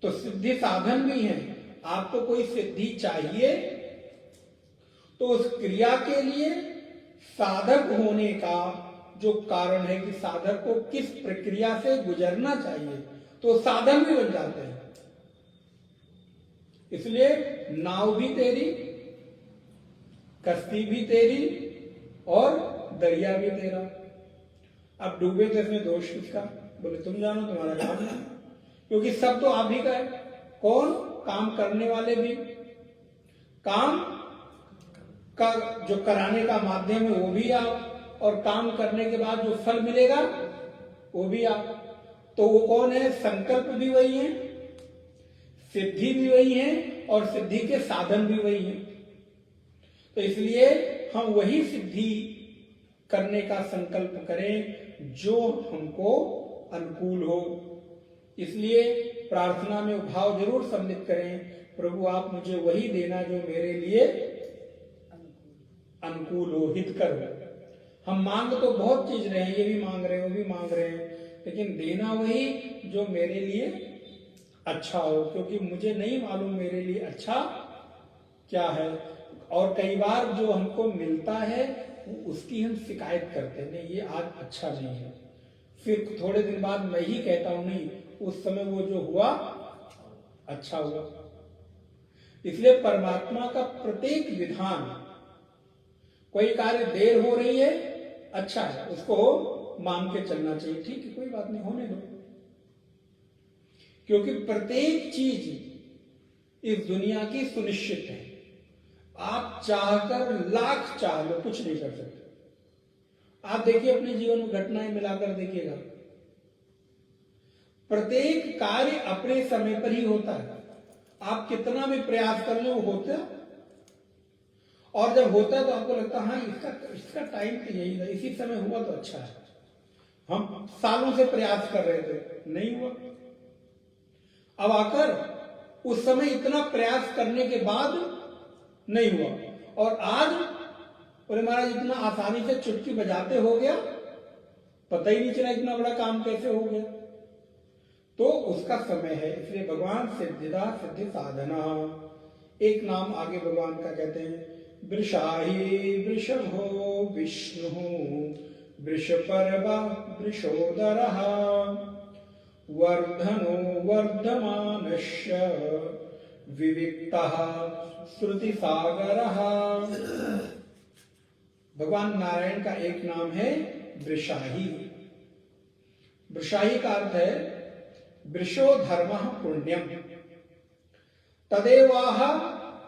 तो सिद्धि साधन भी है। आपको कोई सिद्धि चाहिए तो उस क्रिया के लिए साधक होने का जो कारण है कि साधक को किस प्रक्रिया से गुजरना चाहिए, तो साधन भी बन जाते हैं। इसलिए नाव भी तेरी, कश्ती भी तेरी और दरिया भी तेरा। अब डूबे तो इसमें दोष किसका? बोले तुम जानो, तुम्हारा काम है, क्योंकि सब तो आप ही का है। कौन? काम करने वाले भी, काम का जो कराने का माध्यम है वो भी आप, और काम करने के बाद जो फल मिलेगा वो भी आप। तो वो कौन है? संकल्प भी वही है, सिद्धि भी वही है, और सिद्धि के साधन भी वही है। तो इसलिए हम वही सिद्धि करने का संकल्प करें जो हमको अनुकूल हो। इसलिए प्रार्थना में भाव जरूर सम्मिलित करें, प्रभु आप मुझे वही देना जो मेरे लिए अनुकूल हो, हितकर हो। हम मांग तो बहुत चीज रहे हैं, ये भी मांग रहे हैं, वो भी मांग रहे हैं, लेकिन देना वही जो मेरे लिए अच्छा हो, क्योंकि मुझे नहीं मालूम मेरे लिए अच्छा क्या है। और कई बार जो हमको मिलता है उसकी हम शिकायत करते हैं, नहीं ये आज अच्छा नहीं है। फिर थोड़े दिन बाद मैं ही कहता हूं नहीं उस समय वो जो हुआ अच्छा हुआ। इसलिए परमात्मा का प्रत्येक विधान, कोई कार्य देर हो रही है अच्छा है, उसको मान के चलना चाहिए, ठीक है कोई बात नहीं होने दो, क्योंकि प्रत्येक चीज इस दुनिया की सुनिश्चित है। आप चाहकर लाख चाह लो कुछ नहीं कर सकते। आप देखिए अपने जीवन में घटनाएं मिलाकर देखिएगा, प्रत्येक कार्य अपने समय पर ही होता है। आप कितना भी प्रयास कर लो वो होता है, और जब होता है तो आपको लगता है हाँ इसका टाइम तो यही था, इसी समय हुआ तो अच्छा है। हम सालों से प्रयास कर रहे थे, नहीं हुआ। अब आकर उस समय इतना प्रयास करने के बाद नहीं हुआ, और आज बोले महाराज इतना आसानी से चुटकी बजाते हो गया, पता ही नहीं चला इतना बड़ा काम कैसे हो गया। तो उसका समय है। इसलिए भगवान सिद्धिदा सिद्धि साधना। एक नाम आगे भगवान का कहते हैं वृषाही वृषभो विष्णु वृषपर्वा वृषोदरः वर्धनो वर्धमानस्य विविक्तः श्रुति सागरः। भगवान नारायण का एक नाम है वृषाही। वृषाही का अर्थ है वृषो धर्मः पुण्यम तदेवाह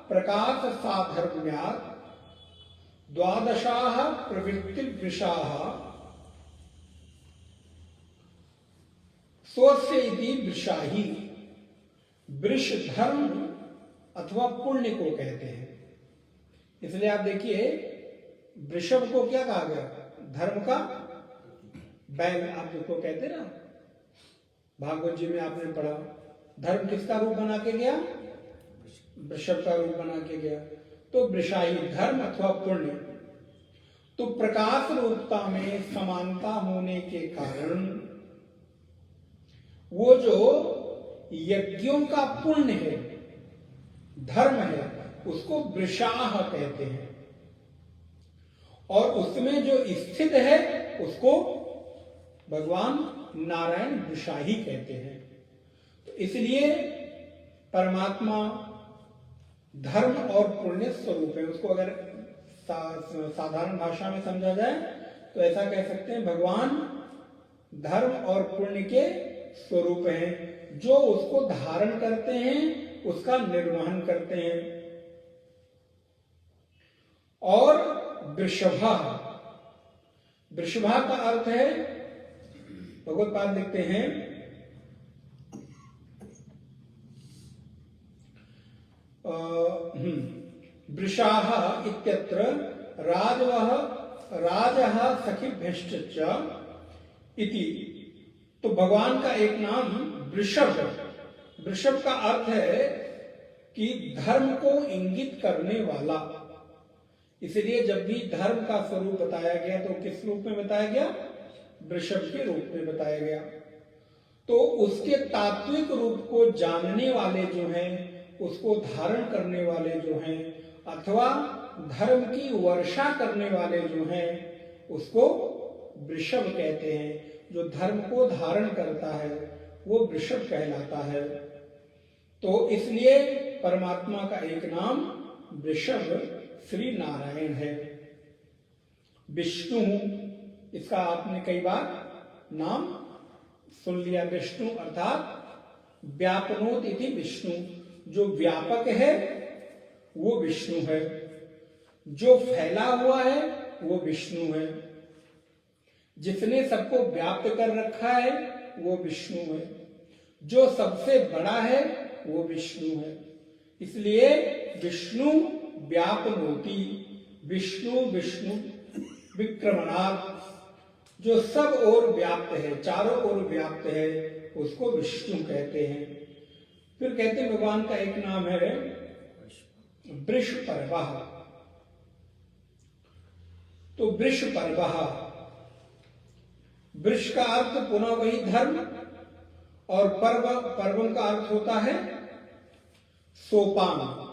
प्रकाश साधर्म्यात् द्वादशाः प्रवृत्ति वृषाः स्वस्य इति वृषाही। वृष धर्म अथवा पुण्य को कहते हैं। इसलिए आप देखिए वृषभ को क्या कहा गया? धर्म का बैल, आप जिसको कहते ना, भागवत जी में आपने पढ़ा, धर्म किसका रूप बना के गया? वृषभ का रूप बना के गया। तो वृषाही धर्म अथवा पुण्य। तो प्रकाश रूपता में समानता होने के कारण वो जो यज्ञों का पुण्य है, धर्म है, उसको वृषाह कहते हैं, और उसमें जो स्थित है उसको भगवान नारायण वृषाही कहते हैं। तो इसलिए परमात्मा धर्म और पुण्य स्वरूप है। उसको अगर साधारण भाषा में समझा जाए तो ऐसा कह सकते हैं भगवान धर्म और पुण्य के स्वरूप हैं, जो उसको धारण करते हैं, उसका निर्वहन करते हैं। और वृषभा, वृषभा का अर्थ है, भगवत पाद लिखते हैं वृषाः इत्यत्र राजवः राजः सखिभ्यश्च इति। तो भगवान का एक नाम वृषभ है। वृषभ का अर्थ है कि धर्म को इंगित करने वाला। इसलिए जब भी धर्म का स्वरूप बताया गया तो किस रूप में बताया गया? वृषभ के रूप में बताया गया। तो उसके तात्विक रूप को जानने वाले जो हैं, उसको धारण करने वाले जो हैं, अथवा धर्म की वर्षा करने वाले जो हैं, उसको वृषभ कहते हैं। जो धर्म को धारण करता है वो वृषभ कहलाता है। तो इसलिए परमात्मा का एक नाम वृषभ श्री नारायण है। विष्णु, इसका आपने कई बार नाम सुन लिया। विष्णु अर्थात व्यापनोत इति विष्णु, जो व्यापक है वो विष्णु है। जो फैला हुआ है वो विष्णु है। जिसने सबको व्याप्त कर रखा है वो विष्णु है। जो सबसे बड़ा है वो विष्णु है। इसलिए विष्णु व्यापनोति, विष्णु विष्णु विक्रमणात्, जो सब ओर व्याप्त है, चारों ओर व्याप्त है, उसको विष्णु कहते हैं। फिर कहते हैं भगवान का एक नाम है वृषपर्वः। तो वृषपर्वः, वृष का अर्थ पुनः वही धर्म, और पर्वम का अर्थ होता है सोपान।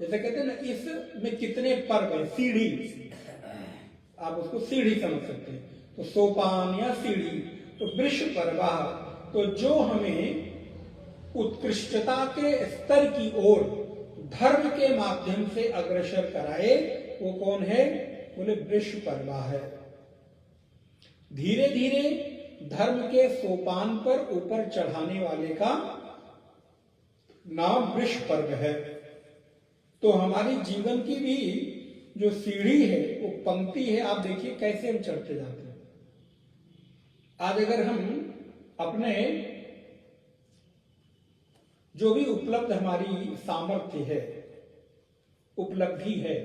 जैसे कहते हैं ना, इसमें कितने पर्व है, सीढ़ी, आप उसको सीढ़ी समझ सकते हैं। तो सोपान या सीढ़ी। तो वृषपर्वः, तो जो हमें उत्कृष्टता के स्तर की ओर धर्म के माध्यम से अग्रसर कराए, वो कौन है? बोले वृषपर्वः है। धीरे धीरे धर्म के सोपान पर ऊपर चढ़ाने वाले का नाम वृषपर्व है। तो हमारी जीवन की भी जो सीढ़ी है, वो पंक्ति है, आप देखिए कैसे हम चढ़ते जाते हैं। आज अगर हम अपने जो भी उपलब्ध हमारी सामर्थ्य है, उपलब्धि है,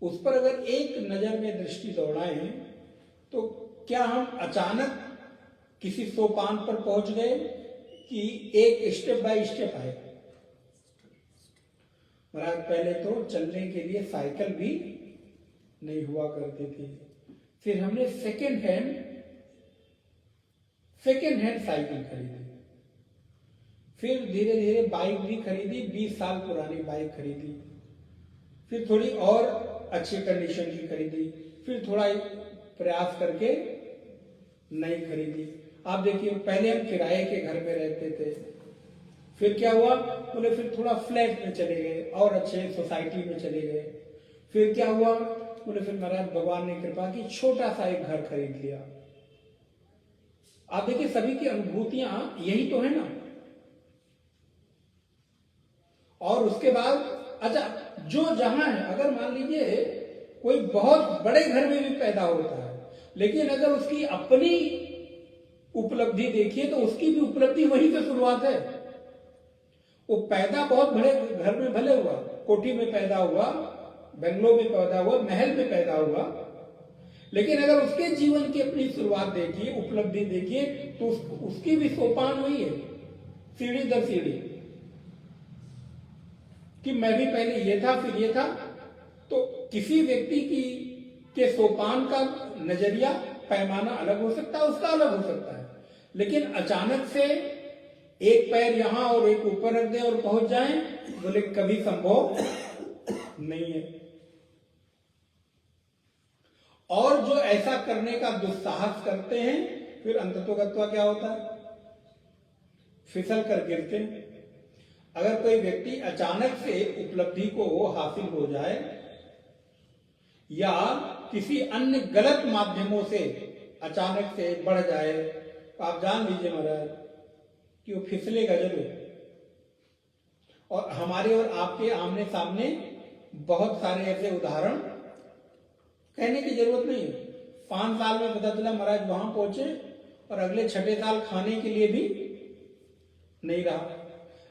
उस पर अगर एक नजर में दृष्टि दौड़ाएं, तो क्या हम अचानक किसी सोपान पर पहुंच गए कि एक स्टेप बाय स्टेप आए? महाराज पहले तो चलने के लिए साइकिल भी नहीं हुआ करती थी। फिर हमने सेकेंड हैंड साइकिल खरीदी। फिर धीरे धीरे बाइक भी खरीदी, 20 साल पुरानी बाइक खरीदी। फिर थोड़ी और अच्छी कंडीशन की खरीदी। फिर थोड़ा प्रयास करके नई खरीदी। आप देखिए, पहले हम किराए के घर में रहते थे, फिर क्या हुआ? बोले फिर थोड़ा फ्लैट में चले गए और अच्छे सोसाइटी में चले गए। फिर क्या हुआ? बोले फिर महाराज भगवान ने कृपा की, छोटा सा एक घर खरीद लिया। आप देखिए, सभी की अनुभूतियां यही तो है ना। और उसके बाद अच्छा, जो जहां है, अगर मान लीजिए कोई बहुत बड़े घर में भी पैदा होता है, लेकिन अगर उसकी अपनी उपलब्धि देखिए तो उसकी भी उपलब्धि वहीं से शुरुआत है। वो पैदा बहुत बड़े घर में भले हुआ, कोठी में पैदा हुआ, बंगलों में पैदा हुआ, महल में पैदा हुआ, लेकिन अगर उसके जीवन की अपनी शुरुआत देखिए, उपलब्धि देखिए, तो उसकी भी सोपान वही है, सीढ़ी दर सीढ़ी, कि मैं भी पहले ये था, फिर ये था। तो किसी व्यक्ति की के सोपान का नजरिया, पैमाना अलग हो सकता है, उसका अलग हो सकता है, लेकिन अचानक से एक पैर यहां और एक ऊपर रख दें और पहुंच जाएं, बोले कभी संभव नहीं है। और जो ऐसा करने का दुस्साहस करते हैं, फिर अंततोगत्वा क्या होता है? फिसल कर गिरते हैं। अगर कोई व्यक्ति अचानक से उपलब्धि को हासिल हो जाए या किसी अन्य गलत माध्यमों से अचानक से बढ़ जाए, तो आप जान लीजिए महाराज कि वो फिसलेगा जरूर। और हमारे और आपके आमने सामने बहुत सारे ऐसे उदाहरण, कहने की जरूरत नहीं है। 5 साल में पता चला महाराज वहां पहुंचे और अगले 6ठे साल खाने के लिए भी नहीं रहा।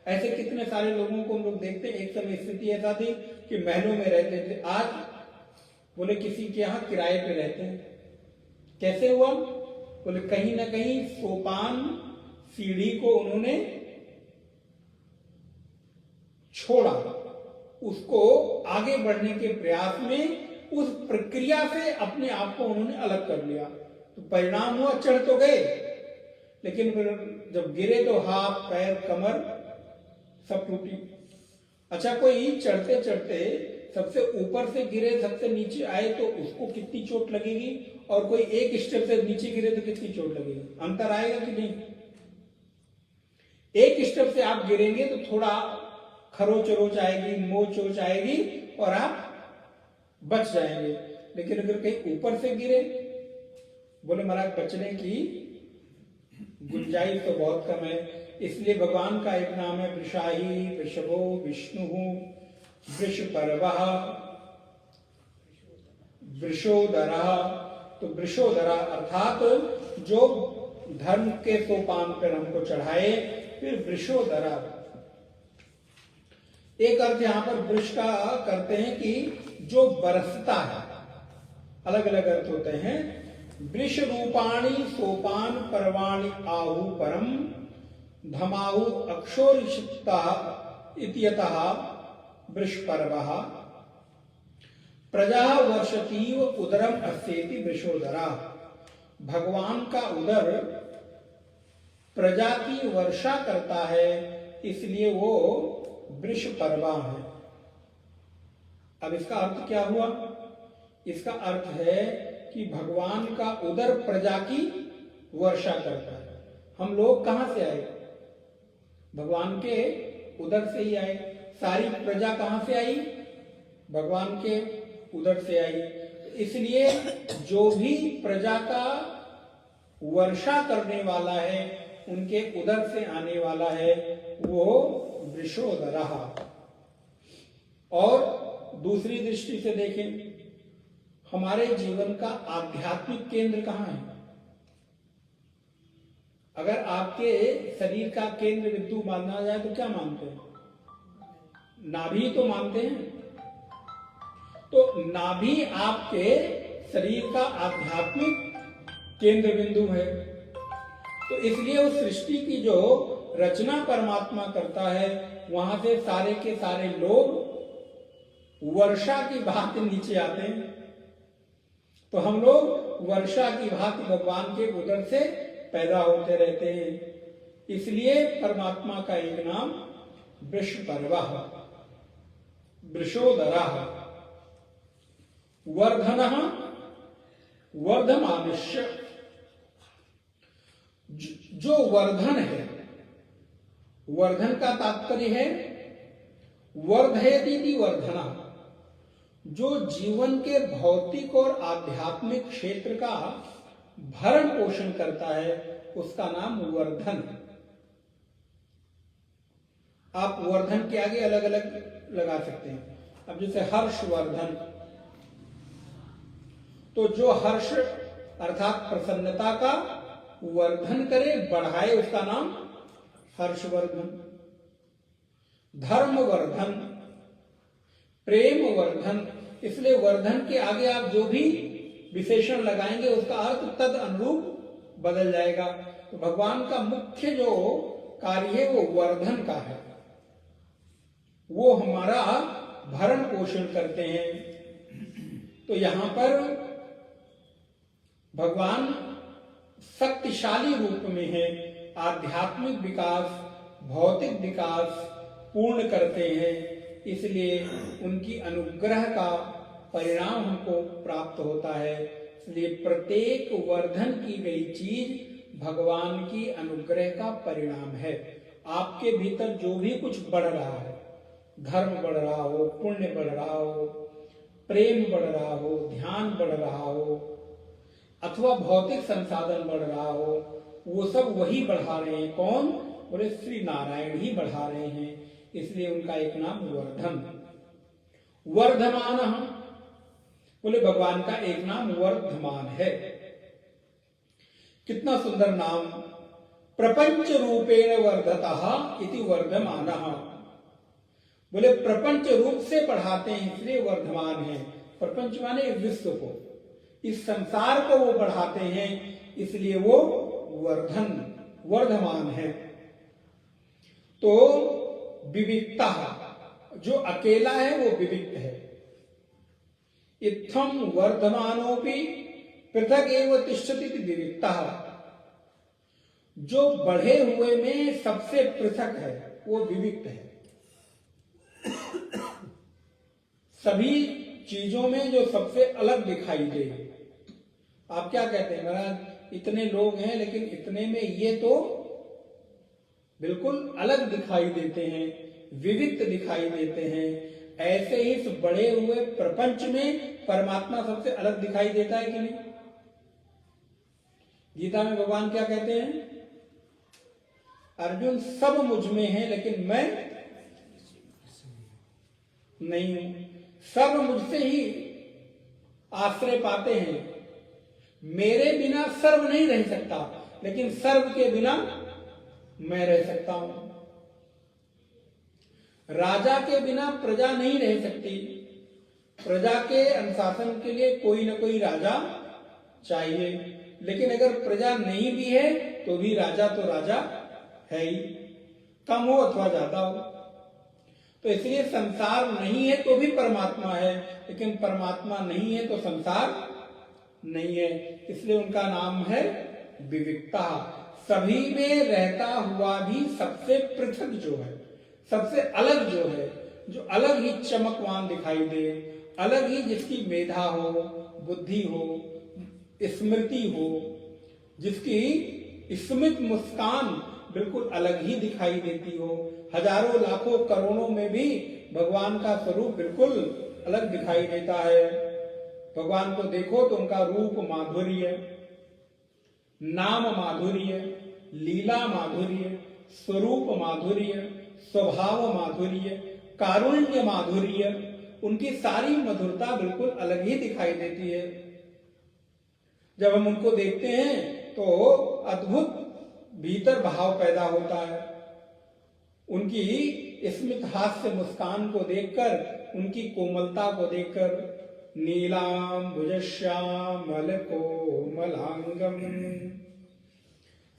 ऐसे कितने सारे लोगों को हम लोग देखते हैं। एक समय स्थिति ऐसा थी कि महलों में रहते थे, आज बोले किसी के यहाँ किराए पे रहते हैं। कैसे हुआ? बोले कहीं ना कहीं सोपान सीढ़ी को उन्होंने छोड़ा, उसको आगे बढ़ने के प्रयास में उस प्रक्रिया से अपने आप को उन्होंने अलग कर लिया। तो परिणाम हुआ, चढ़ तो गए, लेकिन फिर जब गिरे तो हाथ पैर कमर सब टूटी। अच्छा, कोई चढ़ते चढ़ते सबसे ऊपर से गिरे सबसे नीचे आए तो उसको कितनी चोट लगेगी, और कोई एक स्टेप से नीचे गिरे तो कितनी चोट लगेगी? अंतर आएगा कि नहीं? एक स्टेप से आप गिरेंगे तो थोड़ा खरोच रोच आएगी, मोच ओच आएगी और आप बच जाएंगे। लेकिन अगर कहीं ऊपर से गिरे, बोले महाराज बचने की गुंजाइश तो बहुत कम है। इसलिए भगवान का एक नाम है वृषाही, वृषभो, विष्णु, वृषपर्वः, वृषोदरः। तो वृषोदरा अर्थात जो धर्म के सोपान पर हमको चढ़ाए, फिर वृषोदरा। एक अर्थ यहां पर वृष का करते हैं कि जो बरसता है, अलग अलग अर्थ होते हैं। वृष रूपाणी सोपान पर्वाणि आहु परम धमाहु अक्षोरिषिता इत्यतः वृषपर्वः। प्रजा वर्षतीव उदरम अस्येति वृषोदरा। भगवान का उदर प्रजा की वर्षा करता है, इसलिए वो वृषपर्वा है। अब इसका अर्थ क्या हुआ? इसका अर्थ है कि भगवान का उदर प्रजा की वर्षा करता है। हम लोग कहां से आए? भगवान के उदर से ही आए। सारी प्रजा कहां से आई? भगवान के उदर से आई। इसलिए जो भी प्रजा का वर्षा करने वाला है, उनके उदर से आने वाला है, वो वृषोदरः। और दूसरी दृष्टि से देखें, हमारे जीवन का आध्यात्मिक केंद्र कहां है? अगर आपके शरीर का केंद्र बिंदु माना जाए तो क्या मानते हैं? नाभि तो मानते हैं। तो नाभि आपके शरीर का आध्यात्मिक केंद्र बिंदु है। तो इसलिए उस सृष्टि की जो रचना परमात्मा करता है, वहां से सारे के सारे लोग वर्षा की भांति नीचे आते हैं। तो हम लोग वर्षा की भांति भगवान के उदर से पैदा होते रहते हैं। इसलिए परमात्मा का एक नाम वृषपर्वः, वृषोदरः। वर्धनः, वर्धमानस्य। जो वर्धन है, वर्धन का तात्पर्य है वर्धयति वर्धना। जो जीवन के भौतिक और आध्यात्मिक क्षेत्र का भरण पोषण करता है, उसका नाम वर्धन। आप वर्धन के आगे अलग अलग लगा सकते हैं। अब जैसे हर्षवर्धन, तो जो हर्ष अर्थात प्रसन्नता का वर्धन करे, बढ़ाए, उसका नाम हर्षवर्धन। धर्मवर्धन, प्रेमवर्धन। इसलिए वर्धन के आगे आप जो भी विशेषण लगाएंगे, उसका अर्थ तद अनुरूप बदल जाएगा। तो भगवान का मुख्य जो कार्य है वो वर्धन का है। वो हमारा भरण पोषण करते हैं। तो यहां पर भगवान शक्तिशाली रूप में है, आध्यात्मिक विकास, भौतिक विकास पूर्ण करते हैं। इसलिए उनकी अनुग्रह का परिणाम हमको प्राप्त होता है। इसलिए प्रत्येक वर्धन की गई चीज भगवान की अनुग्रह का परिणाम है। आपके भीतर जो भी कुछ बढ़ रहा है, धर्म बढ़ रहा हो, पुण्य बढ़ रहा हो, प्रेम बढ़ रहा हो, ध्यान बढ़ रहा हो, अथवा भौतिक संसाधन बढ़ रहा हो, वो सब वही बढ़ा रहे हैं। कौन? बोले श्री नारायण ही बढ़ा रहे हैं। इसलिए उनका एक नाम वर्धन। वर्धमान, बोले भगवान का एक नाम वर्धमान है। कितना सुंदर नाम। प्रपंच रूपेण वर्धतः इति वर्धमानः। बोले प्रपंच रूप से बढ़ाते हैं, इसलिए वर्धमान है। प्रपंच माने इस विश्व को, इस संसार को वो बढ़ाते हैं, इसलिए वो वर्धमान है। तो विविक्ता, जो अकेला है वो विविक्त है। इत्थम वर्धमानोपि पृथक एव तिष्ठति विविक्ता, जो बढ़े हुए में सबसे पृथक है वो विविक्त है। सभी चीजों में जो सबसे अलग दिखाई दे। आप क्या कहते हैं महाराज, इतने लोग हैं लेकिन इतने में ये तो बिल्कुल अलग दिखाई देते हैं, विविध दिखाई देते हैं। ऐसे ही इस बड़े हुए प्रपंच में परमात्मा सबसे अलग दिखाई देता है कि नहीं? गीता में भगवान क्या कहते हैं? अर्जुन सब मुझ में है लेकिन मैं नहीं हूं। सब मुझसे ही आश्रय पाते हैं। मेरे बिना सर्व नहीं रह सकता, लेकिन सर्व के बिना मैं रह सकता हूं। राजा के बिना प्रजा नहीं रह सकती। प्रजा के अनुशासन के लिए कोई ना कोई राजा चाहिए, लेकिन अगर प्रजा नहीं भी है तो भी राजा तो राजा है ही, कम हो अथवा ज्यादा हो। तो इसलिए संसार नहीं है तो भी परमात्मा है, लेकिन परमात्मा नहीं है तो संसार नहीं है। इसलिए उनका नाम है विविक्ता। सभी में रहता हुआ भी सबसे पृथक जो है, सबसे अलग जो है, जो अलग ही चमकवान दिखाई दे, अलग ही जिसकी मेधा हो, बुद्धि हो, स्मृति हो, जिसकी स्मित मुस्कान बिल्कुल अलग ही दिखाई देती हो। हजारों लाखों करोड़ों में भी भगवान का स्वरूप बिल्कुल अलग दिखाई देता है। भगवान को देखो तो उनका रूप माधुर्य, नाम माधुर्य, लीला माधुर्य, स्वरूप माधुर्य, स्वभाव माधुर्य, कारुण्य माधुर्य, उनकी सारी मधुरता बिल्कुल अलग ही दिखाई देती है। जब हम उनको देखते हैं तो अद्भुत भीतर भाव पैदा होता है। उनकी स्मित हास्य मुस्कान को देखकर, उनकी कोमलता को देखकर, नीलांबुजश्यामल कोमलांगम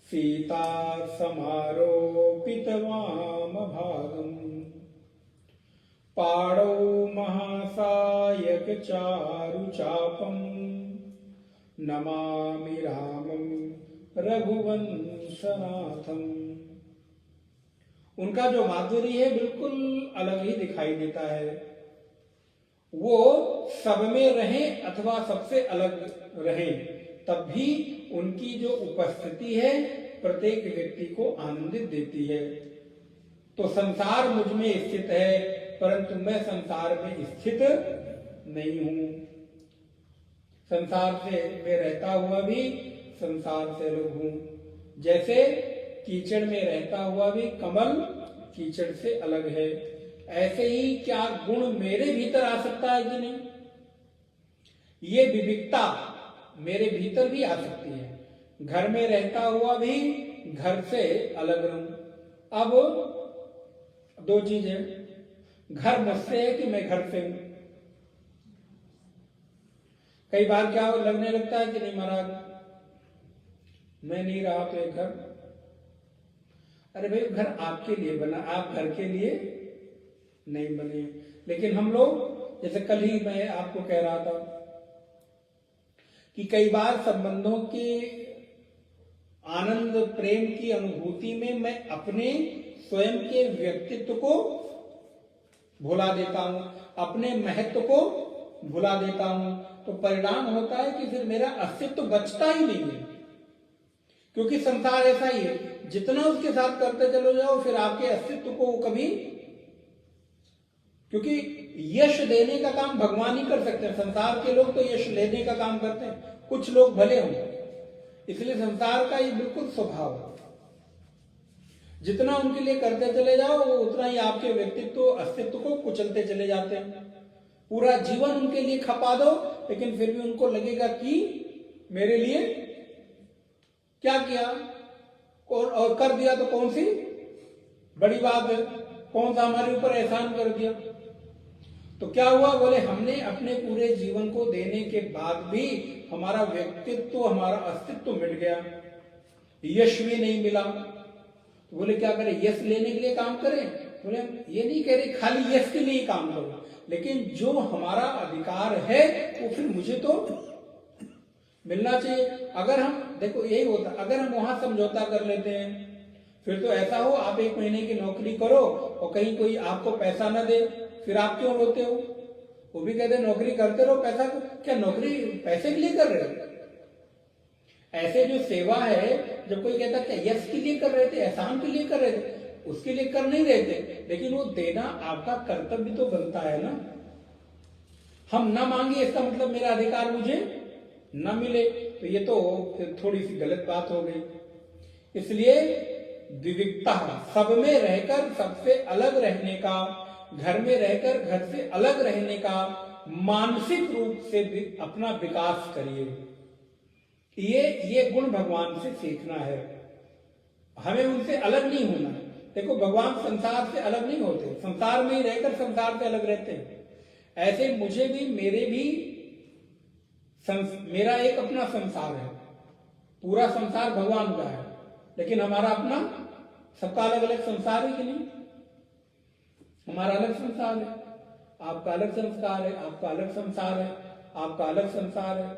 सीता समारोपित वाम भागम पाणौ महासायक चारु चापम नमामि रामं रघुवंशनाथम। उनका जो माधुर्य है बिल्कुल अलग ही दिखाई देता है। वो सब में रहे अथवा सबसे अलग रहे, तब भी उनकी जो उपस्थिति है प्रत्येक व्यक्ति को आनंदित देती है। तो संसार मुझ में स्थित है, परंतु मैं संसार में स्थित नहीं हूं। संसार से मैं रहता हुआ भी संसार से अलग हूं। जैसे कीचड़ में रहता हुआ भी कमल कीचड़ से अलग है, ऐसे ही क्या गुण मेरे भीतर आ सकता है कि नहीं? ये विविधता मेरे भीतर भी आ सकती है। घर में रहता हुआ भी घर से अलग रहूं। अब दो चीजें, घर मुझसे है कि मैं घर से हूं। कई बार क्या लगने लगता है कि नहीं महाराज मैं नहीं रहा तो एक घर, अरे भाई घर आपके लिए बना, आप घर के लिए नहीं बने। लेकिन हम लोग, जैसे कल ही मैं आपको कह रहा था कि कई बार संबंधों के आनंद प्रेम की अनुभूति में मैं अपने स्वयं के व्यक्तित्व को भुला देता हूं, अपने महत्व को भुला देता हूं। तो परिणाम होता है कि फिर मेरा अस्तित्व बचता ही नहीं है, क्योंकि संसार ऐसा ही है, जितना उसके साथ करते चलो जाओ फिर आपके अस्तित्व को कभी, क्योंकि यश देने का काम भगवान ही कर सकते हैं। संसार के लोग तो यश लेने का काम करते हैं, कुछ लोग भले हों। इसलिए संसार का ये बिल्कुल स्वभाव है, जितना उनके लिए करते चले जाओ वो उतना ही आपके व्यक्तित्व अस्तित्व को कुचलते चले जाते हैं। पूरा जीवन उनके लिए खपा दो, लेकिन फिर भी उनको लगेगा कि मेरे लिए क्या किया और कर दिया तो कौन सी बड़ी बात है, कौन सा हमारे ऊपर एहसान कर दिया। तो क्या हुआ, बोले हमने अपने पूरे जीवन को देने के बाद भी हमारा व्यक्तित्व, हमारा अस्तित्व मिट गया, यश भी नहीं मिला। तो बोले क्या करें, यश लेने के लिए काम करें? बोले हम ये नहीं कह रहे खाली यश के लिए काम करो, लेकिन जो हमारा अधिकार है वो फिर मुझे तो मिलना चाहिए। अगर हम देखो यही होता, अगर हम वहां समझौता कर लेते हैं, फिर तो ऐसा हो आप 1 महीने की नौकरी करो और कहीं कोई आपको पैसा ना दे, फिर आप क्यों रोते हो? वो भी कहते नौकरी करते रहो, पैसा क्या नौकरी पैसे के लिए कर रहे हो? ऐसे जो सेवा है, जब कोई कहता क्या यश के लिए कर रहे थे, एहसान के लिए कर रहे थे, उसके लिए कर नहीं रहे थे, लेकिन वो देना आपका कर्तव्य तो बनता है ना। हम ना मांगे इसका मतलब मेरा अधिकार मुझे न मिले, तो ये तो फिर थोड़ी सी गलत बात हो गई। इसलिए विविधता, सब में रहकर सबसे अलग रहने का, घर में रहकर घर से अलग रहने का, मानसिक रूप से अपना विकास करिए। ये गुण भगवान से सीखना है, हमें उनसे अलग नहीं होना। देखो भगवान संसार से अलग नहीं होते, संसार में ही रहकर संसार से अलग रहते हैं। ऐसे मुझे भी, मेरे भी मेरा एक अपना संसार है, पूरा संसार भगवान का है, लेकिन हमारा अपना, सबका अलग अलग संसार है कि नहीं? हमारा अलग संसार है, आपका अलग संस्कार है, आपका अलग संसार है, आपका अलग संसार है।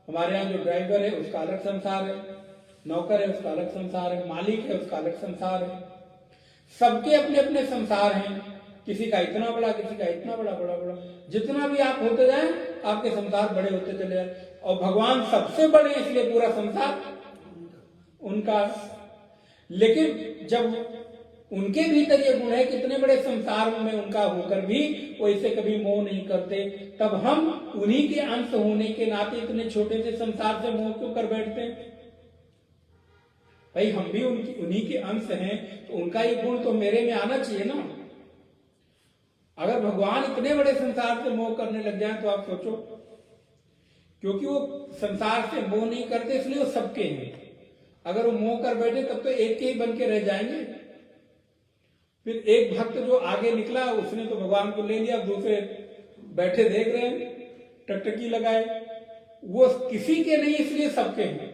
हमारे यहाँ जो ड्राइवर है उसका अलग संसार है, नौकर है उसका अलग संसार है, मालिक है उसका अलग संसार है। सबके अपने अपने संसार हैं, किसी का इतना बड़ा, किसी का इतना बड़ा, बड़ा बड़ा। जितना भी आप होते जाए आपके संसार बड़े होते चले जाए, और भगवान सबसे बड़े इसलिए पूरा संसार उनका। लेकिन जब उनके भीतर ये गुण है, कितने बड़े संसार में उनका होकर भी वो इसे कभी मोह नहीं करते, तब हम उन्हीं के अंश होने के नाते इतने छोटे से संसार से मोह क्यों कर बैठते हैं? भाई हम भी उन्हीं के अंश हैं, तो उनका ये गुण तो मेरे में आना चाहिए ना। अगर भगवान इतने बड़े संसार से मोह करने लग जाए तो आप सोचो, क्योंकि वो संसार से मोह नहीं करते इसलिए वो सबके हैं। अगर वो मोह कर बैठे तब तो एक के ही बन के रह जाएंगे। फिर एक भक्त जो आगे निकला उसने तो भगवान को ले लिया, दूसरे बैठे देख रहे हैं टकटकी लगाए, वो किसी के नहीं इसलिए सबके हैं।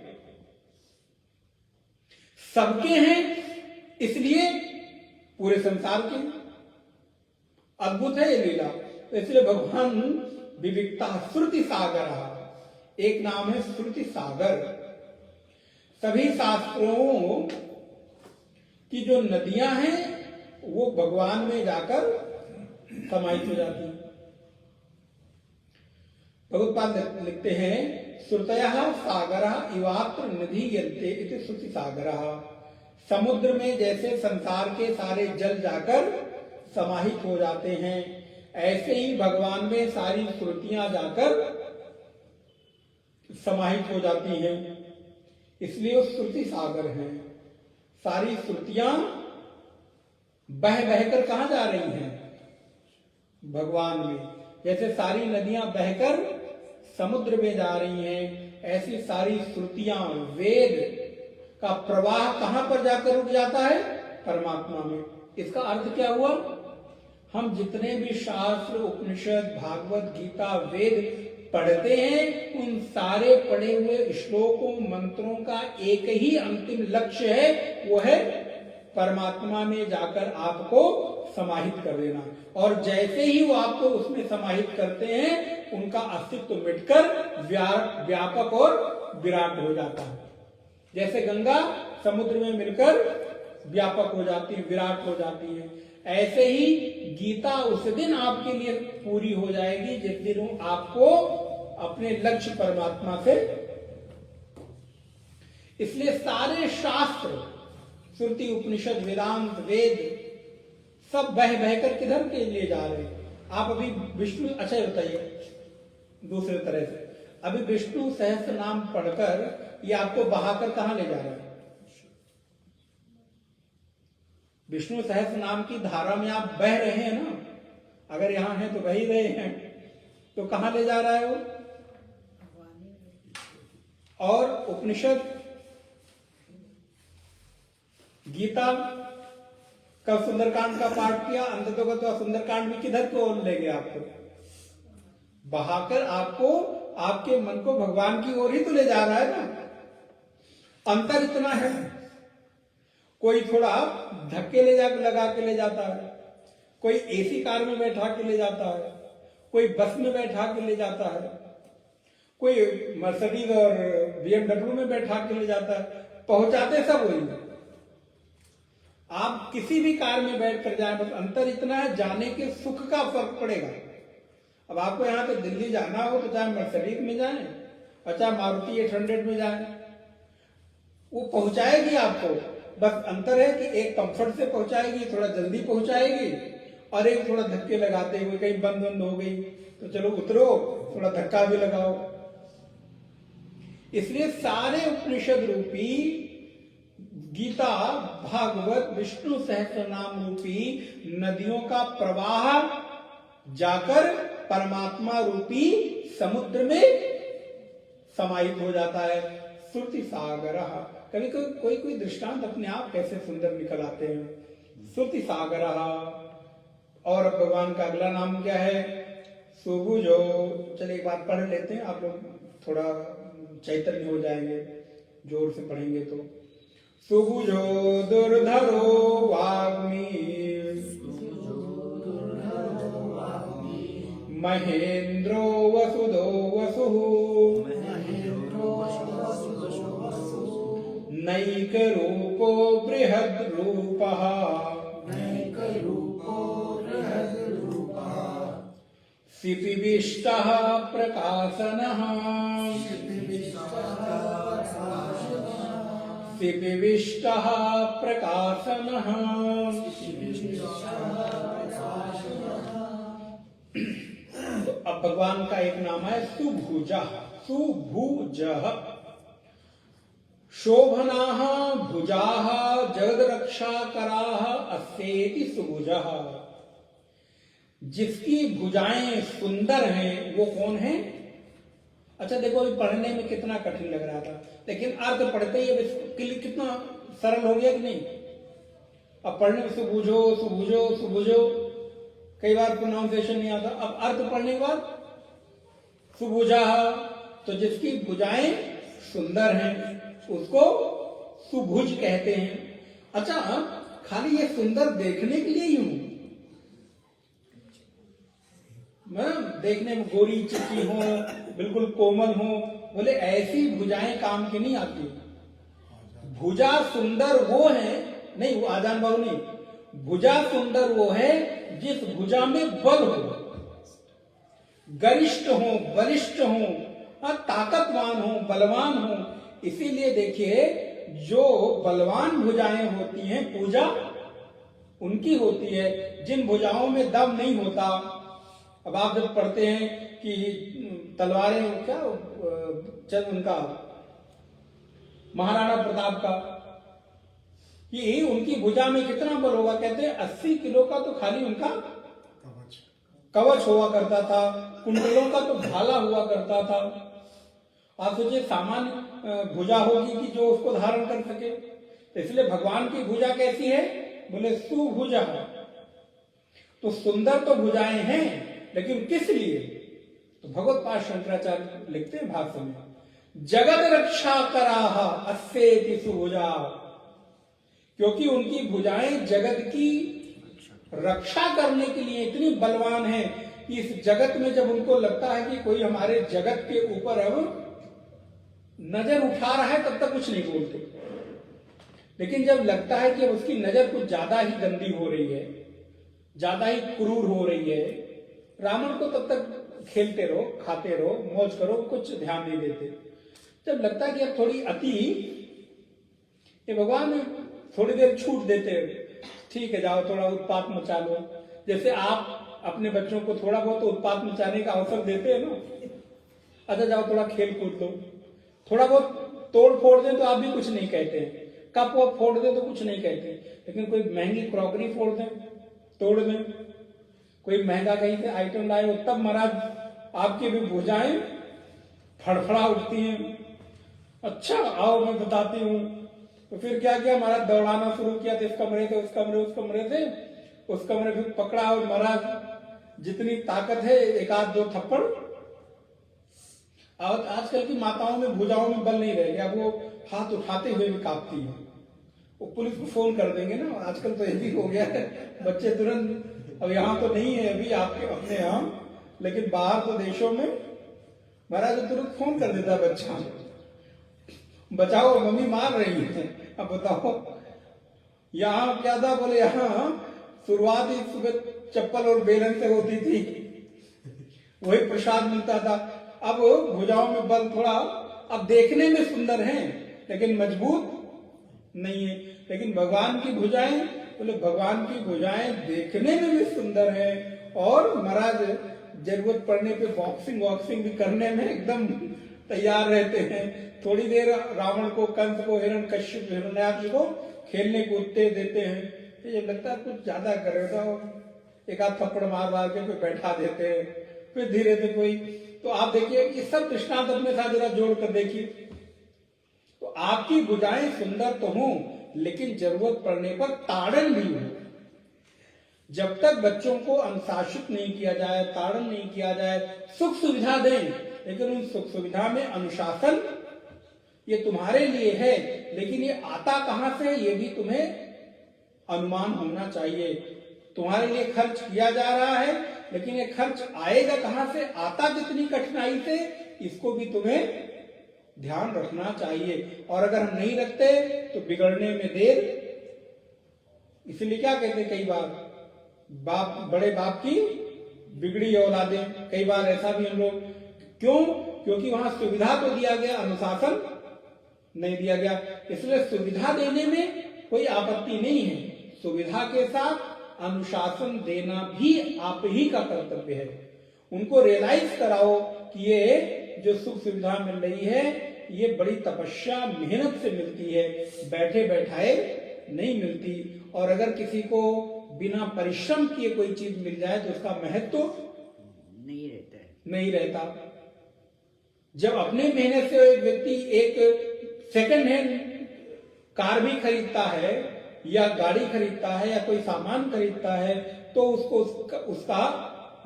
सबके हैं इसलिए पूरे संसार के। अद्भुत है ये लीला। तो इसलिए भगवान विविधता, श्रुति सागर, एक नाम है श्रुति सागर। सभी शास्त्रों की जो नदियां हैं वो भगवान में जाकर समाहित हो जाती है। भगवत्पाद लिखते हैं, श्रुतयः सागरः इवात्र निधीयन्ते इति श्रुति सागरः। समुद्र में जैसे संसार के सारे जल जाकर समाहित हो जाते हैं, ऐसे ही भगवान में सारी श्रुतियां जाकर समाहित हो जाती हैं, इसलिए वो श्रुति सागर हैं। सारी श्रुतियां बह बहकर कहां जा रही हैं? भगवान में। जैसे सारी नदियां बहकर समुद्र में जा रही हैं, ऐसी सारी श्रुतियां, वेद का प्रवाह कहां पर जाकर रुक जाता है? परमात्मा में। इसका अर्थ क्या हुआ? हम जितने भी शास्त्र, उपनिषद, भागवत, गीता, वेद पढ़ते हैं, उन सारे पढ़े हुए श्लोकों, मंत्रों का एक ही अंतिम लक्ष्य है, वो है परमात्मा में जाकर आपको समाहित कर देना। और जैसे ही वो आपको उसमें समाहित करते हैं, उनका अस्तित्व मिटकर व्यापक और विराट हो जाता है। जैसे गंगा समुद्र में मिलकर व्यापक हो जाती है, विराट हो जाती है, ऐसे ही गीता उस दिन आपके लिए पूरी हो जाएगी जिस दिन आपको अपने लक्ष्य परमात्मा से। इसलिए सारे शास्त्र, श्रुति, उपनिषद, वेदांत, वेद सब बह बहकर किधर के लिए जा रहे हैं? आप अभी विष्णु, अच्छा बताइए दूसरे तरह से, अभी विष्णु सहस्त्र नाम पढ़कर ये आपको बहाकर कहां ले जा रहा है? विष्णु सहस्त्र नाम की धारा में आप बह रहे हैं ना। अगर यहां हैं तो बह ही रहे हैं, तो कहां ले जा रहा है वो? और उपनिषद, गीता, कब सुंदरकांड का पाठ किया, अंततोगत सुंदरकांड भी किधर को ले गया आपको? बहाकर आपको, आपके मन को भगवान की ओर ही तो ले जा रहा है ना। अंतर इतना है, कोई थोड़ा धक्के लगा के ले जाता है, कोई एसी कार में बैठा के ले जाता है, कोई बस में बैठा के ले जाता है, कोई मर्सिडीज और BMW में बैठा के ले जाता है, पहुंचाते सब वही है। आप किसी भी कार में बैठ कर जाए, बस अंतर इतना है, जाने के सुख का फर्क पड़ेगा। अब आपको यहां से दिल्ली जाना हो तो चाहे मर्सिडीज में जाए और चाहे मारुति 800 में जाए, वो पहुंचाएगी आपको। बस अंतर है कि एक कंफर्ट से पहुंचाएगी, थोड़ा जल्दी पहुंचाएगी, और एक थोड़ा धक्के लगाते हुए, कहीं बंद हो गई तो चलो उतरो, थोड़ा धक्का भी लगाओ। इसलिए सारे उपनिषद रूपी गीता, भागवत, विष्णु सहस्त्रनाम रूपी नदियों का प्रवाह जाकर परमात्मा रूपी समुद्र में समाहित हो जाता है। श्रुति सागर, कभी कोई दृष्टांत अपने आप कैसे सुंदर निकल आते हैं। श्रुति सागर, और भगवान का अगला नाम क्या है? सुभुजो। चलिए एक बार पढ़ लेते हैं, आप लोग थोड़ा चैतन्य हो जाएंगे जोर से पढ़ेंगे तो। सुभुजो दुर्धरो वाग्मी महेंद्रो वसुदो वसुः नैक रूपो बृहद रूपः सिपिविष्टः प्रकाशनः सिपिविष्टः प्रकाशनः। तो अब भगवान का एक नाम है सुभुजः। सुभुजः शोभनाः भुजाः जगद्रक्षाकराः अस्येति सुभुजः। जिसकी भुजाएं सुंदर हैं वो कौन है? अच्छा देखो, अभी पढ़ने में कितना कठिन लग रहा था, लेकिन अर्थ पढ़ते ही अब कितना सरल हो गया कि नहीं। अब पढ़ने में सुबुझो सुबुझो सुबुझो, कई बार प्रोनाउंसिएशन नहीं आता। अब अर्थ पढ़ने के बाद सुबुझा, तो जिसकी भुजाएं सुंदर हैं उसको सुभुज कहते हैं। अच्छा, खाली ये सुंदर देखने के लिए ही हूं, देखने में गोरी चिट्टी हो, बिल्कुल कोमल हो, बोले ऐसी भुजाएं काम की नहीं आती। भुजा सुंदर वो है, नहीं वो आजान बाबू नहीं, भुजा सुंदर वो है जिस भुजा में बल हो, गरिष्ठ हो, बलिष्ठ हो, ताकतवान हो, बलवान हो। इसीलिए देखिए, जो बलवान भुजाएं होती हैं पूजा उनकी होती है। जिन भुजाओं में दम नहीं होता, अब आप जब पढ़ते हैं कि तलवारें क्या चल उनका महाराणा प्रताप का, कि उनकी भुजा में कितना बल होगा, कहते हैं 80 किलो का तो खाली उनका कवच हुआ करता था, कुंडलों का तो भाला हुआ करता था। आप सोचिए सामान्य भुजा होगी कि जो उसको धारण कर सके। इसलिए भगवान की भुजा कैसी है? बोले सुभुजा। तो सुंदर तो भुजाएं हैं, लेकिन किस लिए? तो भगवत पाद शंकराचार्य लिखते हैं भाष्य में, जगत रक्षा कराह अस्येति सुभुजा। क्योंकि उनकी भुजाएं जगत की रक्षा करने के लिए इतनी बलवान है कि इस जगत में जब उनको लगता है कि कोई हमारे जगत के ऊपर अब नजर उठा रहा है, तब तक कुछ नहीं बोलते। लेकिन जब लगता है कि उसकी नजर कुछ ज्यादा ही गंदी हो रही है, ज्यादा ही क्रूर हो रही है, रावण को तब तक खेलते रहो, खाते रहो, मौज करो, कुछ ध्यान नहीं देते। जब लगता है कि अब थोड़ी अति, ये भगवान थोड़ी देर छूट देते, ठीक है जाओ थोड़ा उत्पात मचा लो। जैसे आप अपने बच्चों को थोड़ा बहुत उत्पात मचाने का अवसर देते हैं ना, अच्छा जाओ थोड़ा खेल कूद लो, थोड़ा बहुत तोड़ फोड़ दें तो आप भी कुछ नहीं कहते हैं, कप वप फोड़ दें तो कुछ नहीं कहते। लेकिन कोई महंगी क्रॉकरी फोड़ दें, तोड़ दें, कोई महंगा कहीं से आइटम लाए हो, तब महाराज आपकी भी भुजाएं फड़फड़ा उठती हैं। अच्छा आओ मैं बताती हूँ। तो फिर क्या किया महाराज, दौड़ाना शुरू किया, तो इस कमरे से उस कमरे, उस कमरे से उस कमरे, फिर पकड़ा और महाराज जितनी ताकत है एक आध दो थप्पड़ और आजकल की माताओं में भुजाओं में बल नहीं रह गया, वो हाथ उठाते हुए भी कांपती है। वो पुलिस को फोन कर देंगे ना, आजकल तो ये भी हो गया है, बच्चे तुरंत, अब यहाँ तो नहीं है अभी आपके अपने यहाँ, लेकिन बाहर तो देशों में महाराज तुरंत फोन कर देता है बच्चा, बचाओ मम्मी मार रही है। अब बताओ यहाँ क्या था, बोले यहाँ शुरुआत ही सुबह चप्पल और बेलन से होती थी, वही प्रसाद मिलता था। अब भुजाओं में बल थोड़ा, अब देखने में सुंदर हैं लेकिन मजबूत नहीं है। लेकिन भगवान की भुजाएं, बोले भगवान की भुजाएं देखने में भी सुंदर है और महाराज जरूरत पड़ने पे बॉक्सिंग वॉक्सिंग भी करने में एकदम तैयार रहते हैं। थोड़ी देर रावण को, कंस को, हिरण्यकश्यप हिरण्याक्ष को खेलने कूदते देते हैं, तो ये लगता है कुछ ज्यादा कर रहे था, एक आध थप्पड़ मार मार के कोई बैठा देते हैं, फिर धीरे धीरे कोई, तो आप देखिए ये सब दृष्टांत अपने साथ जरा जोड़ कर देखिए। तो आपकी भुजाएं सुंदर तो हों लेकिन जरूरत पड़ने पर ताड़न भी हो। जब तक बच्चों को अनुशासित नहीं किया जाए, ताड़न नहीं किया जाए, सुख सुविधा दें, लेकिन उन सुख सुविधा में अनुशासन ये तुम्हारे लिए है, लेकिन ये आता कहां से है ये भी तुम्हें अनुमान होना चाहिए। तुम्हारे लिए खर्च किया जा रहा है, लेकिन ये खर्च आएगा कहां से, आता कितनी कठिनाई से, इसको भी तुम्हें ध्यान रखना चाहिए। और अगर हम नहीं रखते तो बिगड़ने में देर। इसलिए क्या कहते कई बार, बाप बड़े बाप की बिगड़ी औलादें, कई बार ऐसा भी हम लोग, क्यों? क्योंकि वहां सुविधा तो दिया गया, अनुशासन नहीं दिया गया। इसलिए सुविधा देने में कोई आपत्ति नहीं है, सुविधा के साथ अनुशासन देना भी आप ही का कर्तव्य है। उनको रियलाइज कराओ कि ये जो सुख सुविधा मिल रही है ये बड़ी तपस्या मेहनत से मिलती है, बैठे बैठाए नहीं मिलती। और अगर किसी को बिना परिश्रम किए कोई चीज मिल जाए तो उसका महत्व नहीं रहता। जब अपने मेहनत से एक व्यक्ति एक सेकंड हैंड कार भी खरीदता है या गाड़ी खरीदता है या कोई सामान खरीदता है तो उसको उसका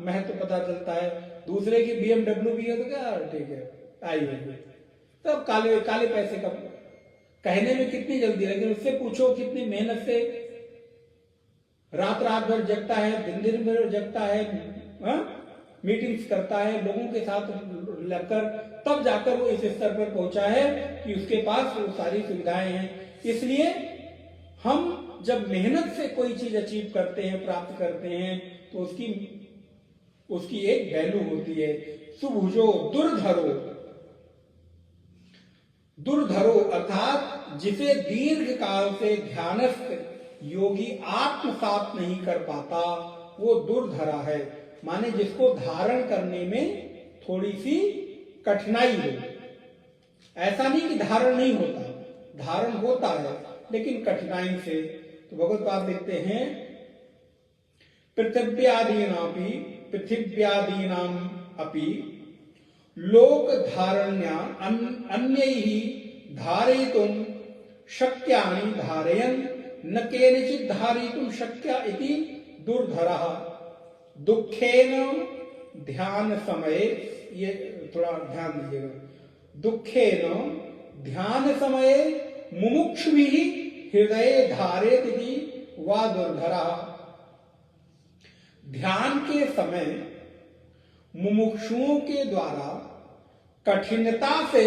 महत्व पता चलता है। दूसरे की BMW भी है तो क्या ठीक है आई है, तब काले काले पैसे का कहने में कितनी जल्दी, लेकिन उससे पूछो कितनी मेहनत से रात रात भर जगता है, दिन दिन भर जगता है, मीटिंग्स करता है, लोगों के साथ लगकर तब जाकर वो इस स्तर पर पहुंचा है कि उसके पास वो सारी सुविधाएं हैं। इसलिए हम जब मेहनत से कोई चीज अचीव करते हैं, प्राप्त करते हैं, तो उसकी एक वैल्यू होती है। सुभुजो दुर्धरो अर्थात जिसे दीर्घ काल से ध्यानस्थ योगी आत्मसात नहीं कर पाता वो दुर्धरा है, माने जिसको धारण करने में थोड़ी सी कठिनाई हो। ऐसा नहीं कि धारण नहीं होता, धारण होता है लेकिन कठिनाई से। तो भगवत पाद लिखते हैं पृथिव्यादीनाम अपि लोक धारण्या अन्यैः धारयितुं शक्यानि धारयन् न केनचित् धारयितुं शक्या इति दुर्धरः दुःखेन ध्यान समये, ये थोड़ा ध्यान दीजिएगा, दुःखेन ध्यान समये मुमुक्षुभिः हृदये धारेत इति वा दुर्धरः। ध्यान के समय मुमुक्षुओं के द्वारा कठिनता से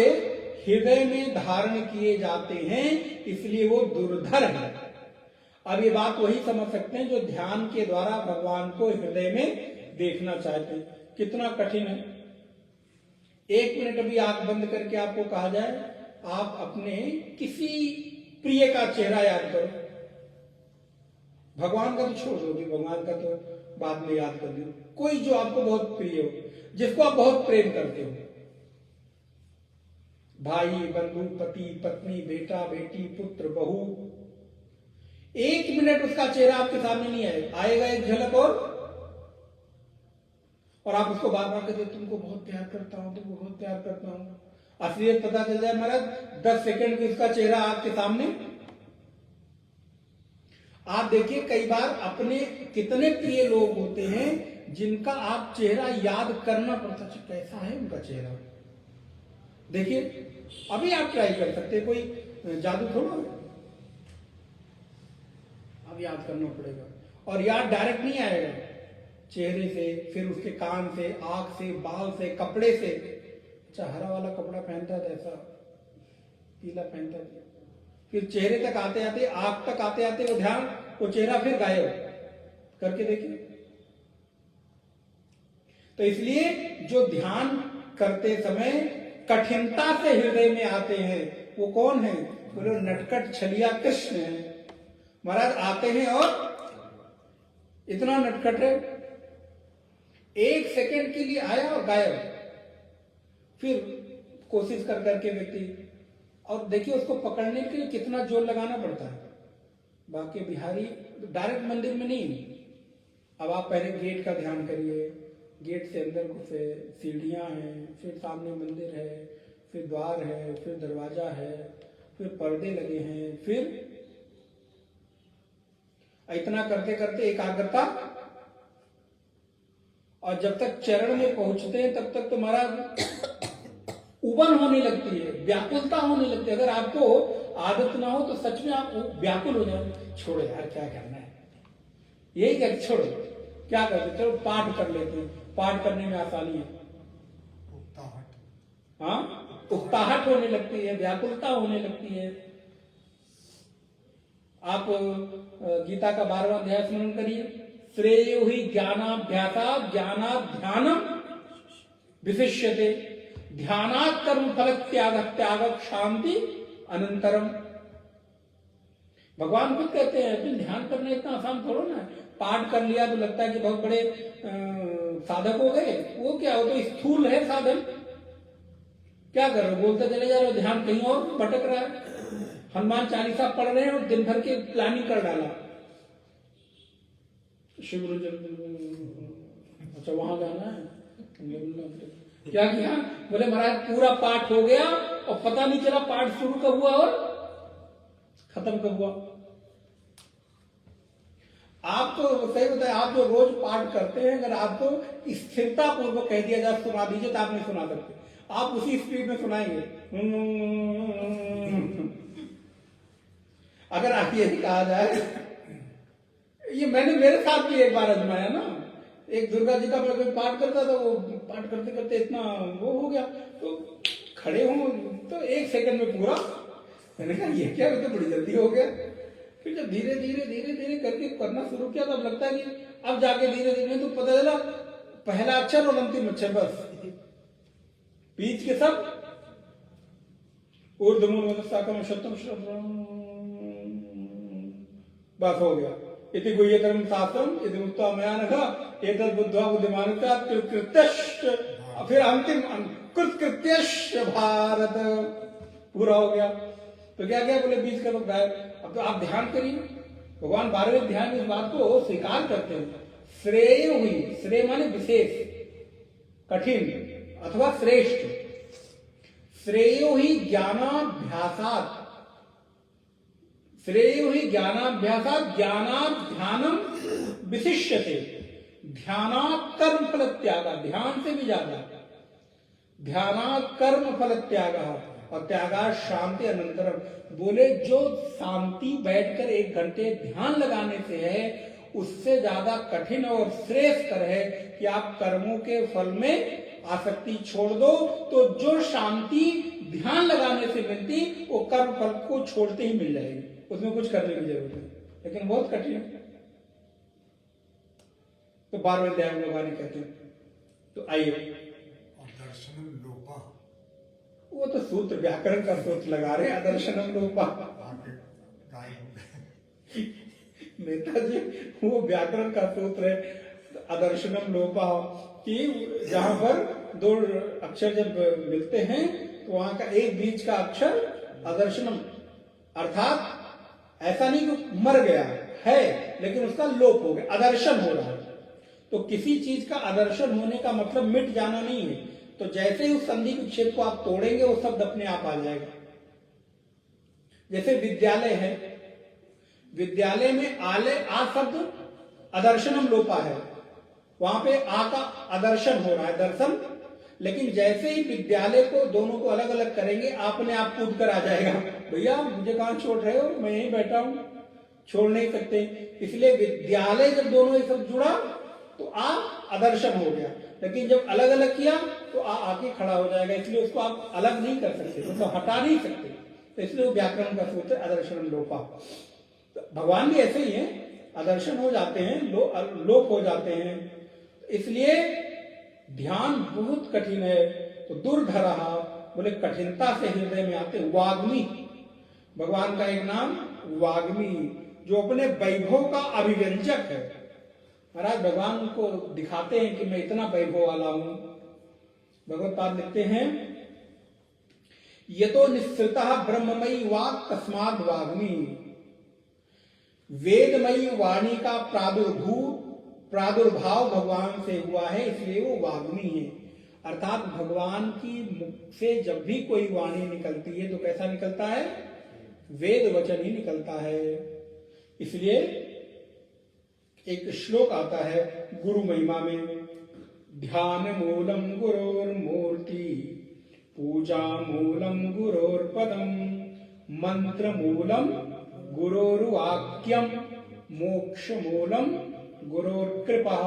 हृदय में धारण किए जाते हैं, इसलिए वो दुर्धर है। अब ये बात वही समझ सकते हैं जो ध्यान के द्वारा भगवान को हृदय में देखना चाहते हैं। कितना कठिन है। 1 मिनट अभी आंख बंद करके आपको कहा जाए आप अपने किसी प्रिय का चेहरा याद करो, भगवान का तो छोड़ दो, भगवान का तो बाद में याद कर लो, कोई जो आपको बहुत प्रिय हो, जिसको आप बहुत प्रेम करते हो, भाई बंधु, पति पत्नी, बेटा बेटी, पुत्र बहू, 1 मिनट उसका चेहरा आपके सामने नहीं आएगा एक झलक और आप उसको बार बार कहते तुमको बहुत प्यार करता हूं, तुमको बहुत प्यार करता हूं। असलियत पता चल जाए महाराज 10 सेकंड में उसका चेहरा आपके सामने। आप देखिए कई बार अपने कितने प्रिय लोग होते हैं जिनका आप चेहरा याद करना पड़ता है, कैसा है उनका चेहरा, देखिए अभी आप ट्राई कर सकते हैं, कोई जादू थोड़ा है, अब याद करना पड़ेगा। और याद डायरेक्ट नहीं आएगा, चेहरे से, फिर उसके कान से, आंख से, बाल से, कपड़े से। अच्छा हरा वाला कपड़ा पहनता था, ऐसा पीला पहनता था, फिर चेहरे तक आते आते, आंख तक आते आते वो ध्यान, वो चेहरा फिर गायब। करके देखिए। तो इसलिए जो ध्यान करते समय कठिनता से हृदय में आते हैं वो कौन है? बोलो नटखट छलिया कृष्ण है महाराज। आते हैं और इतना नटखट है, 1 सेकंड के लिए आया और गायब। फिर कोशिश कर करके व्यक्ति, और देखिए उसको पकड़ने के लिए कितना जोर लगाना पड़ता है। बाकी बिहारी डायरेक्ट मंदिर में नहीं। अब आप पहले गेट का ध्यान करिए, गेट से अंदर घुसे, सीढ़ियां हैं, फिर सामने मंदिर है, फिर द्वार है, फिर दरवाजा है, फिर पर्दे लगे हैं, फिर इतना करते करते एकाग्रता। और जब तक चरण में पहुंचते हैं तब तक तो महाराज उबन होने लगती है, व्याकुलता होने लगती है। अगर आपको आदत ना हो तो सच में आप व्याकुल हो जाओ। छोड़ो यार क्या करना है, यही कहते छोड़ो क्या करते, चलो पाठ कर लेते हैं। पाठ करने में आसानी है, हाँ उकताहट होने लगती है, व्याकुलता होने लगती है। आप गीता का 12वां अध्याय स्मरण करिए, श्रेयो ही ज्ञानाभ्यासा ज्ञानाध्यानम विशिष्यते ध्यानात् कर्म फल त्याग शांति अनंतरम। भगवान खुद कहते हैं कि ध्यान करना इतना आसान थोड़ा ना है। पाठ कर लिया तो लगता है कि बहुत बड़े साधक हो गए, वो क्या हो तो स्थूल है साधन। क्या कर रहे हो, बोलते चले जा रहे हो, ध्यान कहीं और भटक रहा है। हनुमान चालीसा पढ़ रहे हैं और दिन भर के प्लानिंग कर डाला, शिव अच्छा वहां जाना है, क्या किया, बोले महाराज पूरा पाठ हो गया और पता नहीं चला पाठ शुरू कब हुआ और खत्म कब हुआ। आप तो सही बताए, आप जो रोज पाठ करते हैं, अगर आपको स्थिरता पूर्वक कह दिया जाए सुना दीजिए तो आप नहीं सुना सकते, आप उसी स्पीड में सुनाएंगे। अगर आप ये कहा जाए, ये मैंने मेरे साथ भी एक बार आजमाया ना। एक दुर्गा जी का मैं कोई पाठ करता था, वो पाठ करते करते इतना वो हो गया तो खड़े हूं तो 1 सेकंड में पूरा। मैंने कहा ये क्या, तो बड़ी जल्दी हो गया। फिर जब धीरे धीरे धीरे धीरे करके करना शुरू किया तब लगता है कि अब जाके धीरे धीरे तो पता चला पहला अक्षर और अंतिम अक्षर, बस बीच के सब बस हो गया। इति गुह्यतरम शास्त्रम इति मुक्ता मया नघा एतद् बुद्ध्वा बुद्धिमानुता कृत्यश्च, फिर अंतिम कृत्यश्च भारत पूरा हो गया। तो क्या क्या बोले बीच का तो गायब। अब तो आप ध्यान करिए, भगवान 12वें ध्यान में इस बात को स्वीकार करते हैं। श्रेय हुई, श्रेय माने विशेष, कठिन अथवा श्रेष्ठ। श्रेयो ही ज्ञानाभ्यासात्, श्रेयो ही ज्ञानाभ्यासात् ज्ञानाध्यानम विशिष्यते ध्यानात् कर्म फल त्याग, ध्यान से भी ज्यादा ध्यानात् कर्म फल त्याग और त्यागा शांति अनंतरम। बोले जो शांति बैठकर 1 घंटे ध्यान लगाने से है उससे ज्यादा कठिन और श्रेष्ठकर है कि आप कर्मों के फल में आसक्ति छोड़ दो। तो जो शांति ध्यान लगाने से मिलती वो कर्म फल को छोड़ते ही मिल जाएगी, उसमें कुछ करने की जरूरत नहीं, लेकिन बहुत कठिन है। तो 12वें अध्याय में भगवान कहते हैं। तो आइए, वो तो सूत्र व्याकरण का सूत्र लगा रहे हैं, अदर्शनम लोपा। नेताजी वो व्याकरण का सूत्र है अदर्शनम लोपा, कि जहां पर 2 अक्षर जब मिलते हैं तो वहां का एक बीच का अक्षर अदर्शनम, अर्थात ऐसा नहीं कि मर गया है लेकिन उसका लोप हो गया, अदर्शन हो रहा है। तो किसी चीज का अदर्शन होने का मतलब मिट जाना नहीं है। तो जैसे ही उस संधि विच्छेद को आप तोड़ेंगे वो शब्द अपने आप आ जाएगा। जैसे विद्यालय है, विद्यालय में आले आ शब्द अदर्शनम लोपा है, वहां पे आ का अदर्शन हो रहा है, दर्शन लेकिन जैसे ही विद्यालय को दोनों को अलग अलग करेंगे, अपने आप कूद कर आ जाएगा, भैया मुझे कहाँ छोड़ रहे हो, मैं यहीं बैठा हूं, छोड़ नहीं सकते। इसलिए विद्यालय जब दोनों ये सब जुड़ा तो आप आदर्शन हो गया, लेकिन जब अलग अलग किया तो आके खड़ा हो जाएगा। इसलिए उसको आप अलग नहीं कर सकते, उसको हटा नहीं सकते। तो इसलिए वो व्याकरण का सूत्र आदर्शन लोपा। तो भगवान भी ऐसे ही है, आदर्शन हो जाते हैं, लोप हो जाते हैं। इसलिए ध्यान बहुत कठिन है। तो दुर्धरा बोले कठिनता से हृदय में आते। वाग्मी, भगवान का एक नाम वाग्मी, जो अपने वैभव का अभिव्यंजक है। महाराज भगवान को दिखाते हैं कि मैं इतना वैभव वाला हूं। भगवत पाद लिखते हैं, ये तो निश्चितः ब्रह्ममयी वाक् तस्माद् वाग्मी। वेदमयी वाणी का प्रादुर्भाव भगवान से हुआ है, इसलिए वो वाग्मी है। अर्थात भगवान की मुख से जब भी कोई वाणी निकलती है तो कैसा निकलता है? वेद वचन ही निकलता है। इसलिए एक श्लोक आता है गुरु महिमा में, ध्यान मूलम गुरोर्मूर्ति, पूजा मूलम गुरोर्पदम, मंत्र मूलम गुरोर्वाक्यम, मोक्ष मूलम गुरोर्कृपा।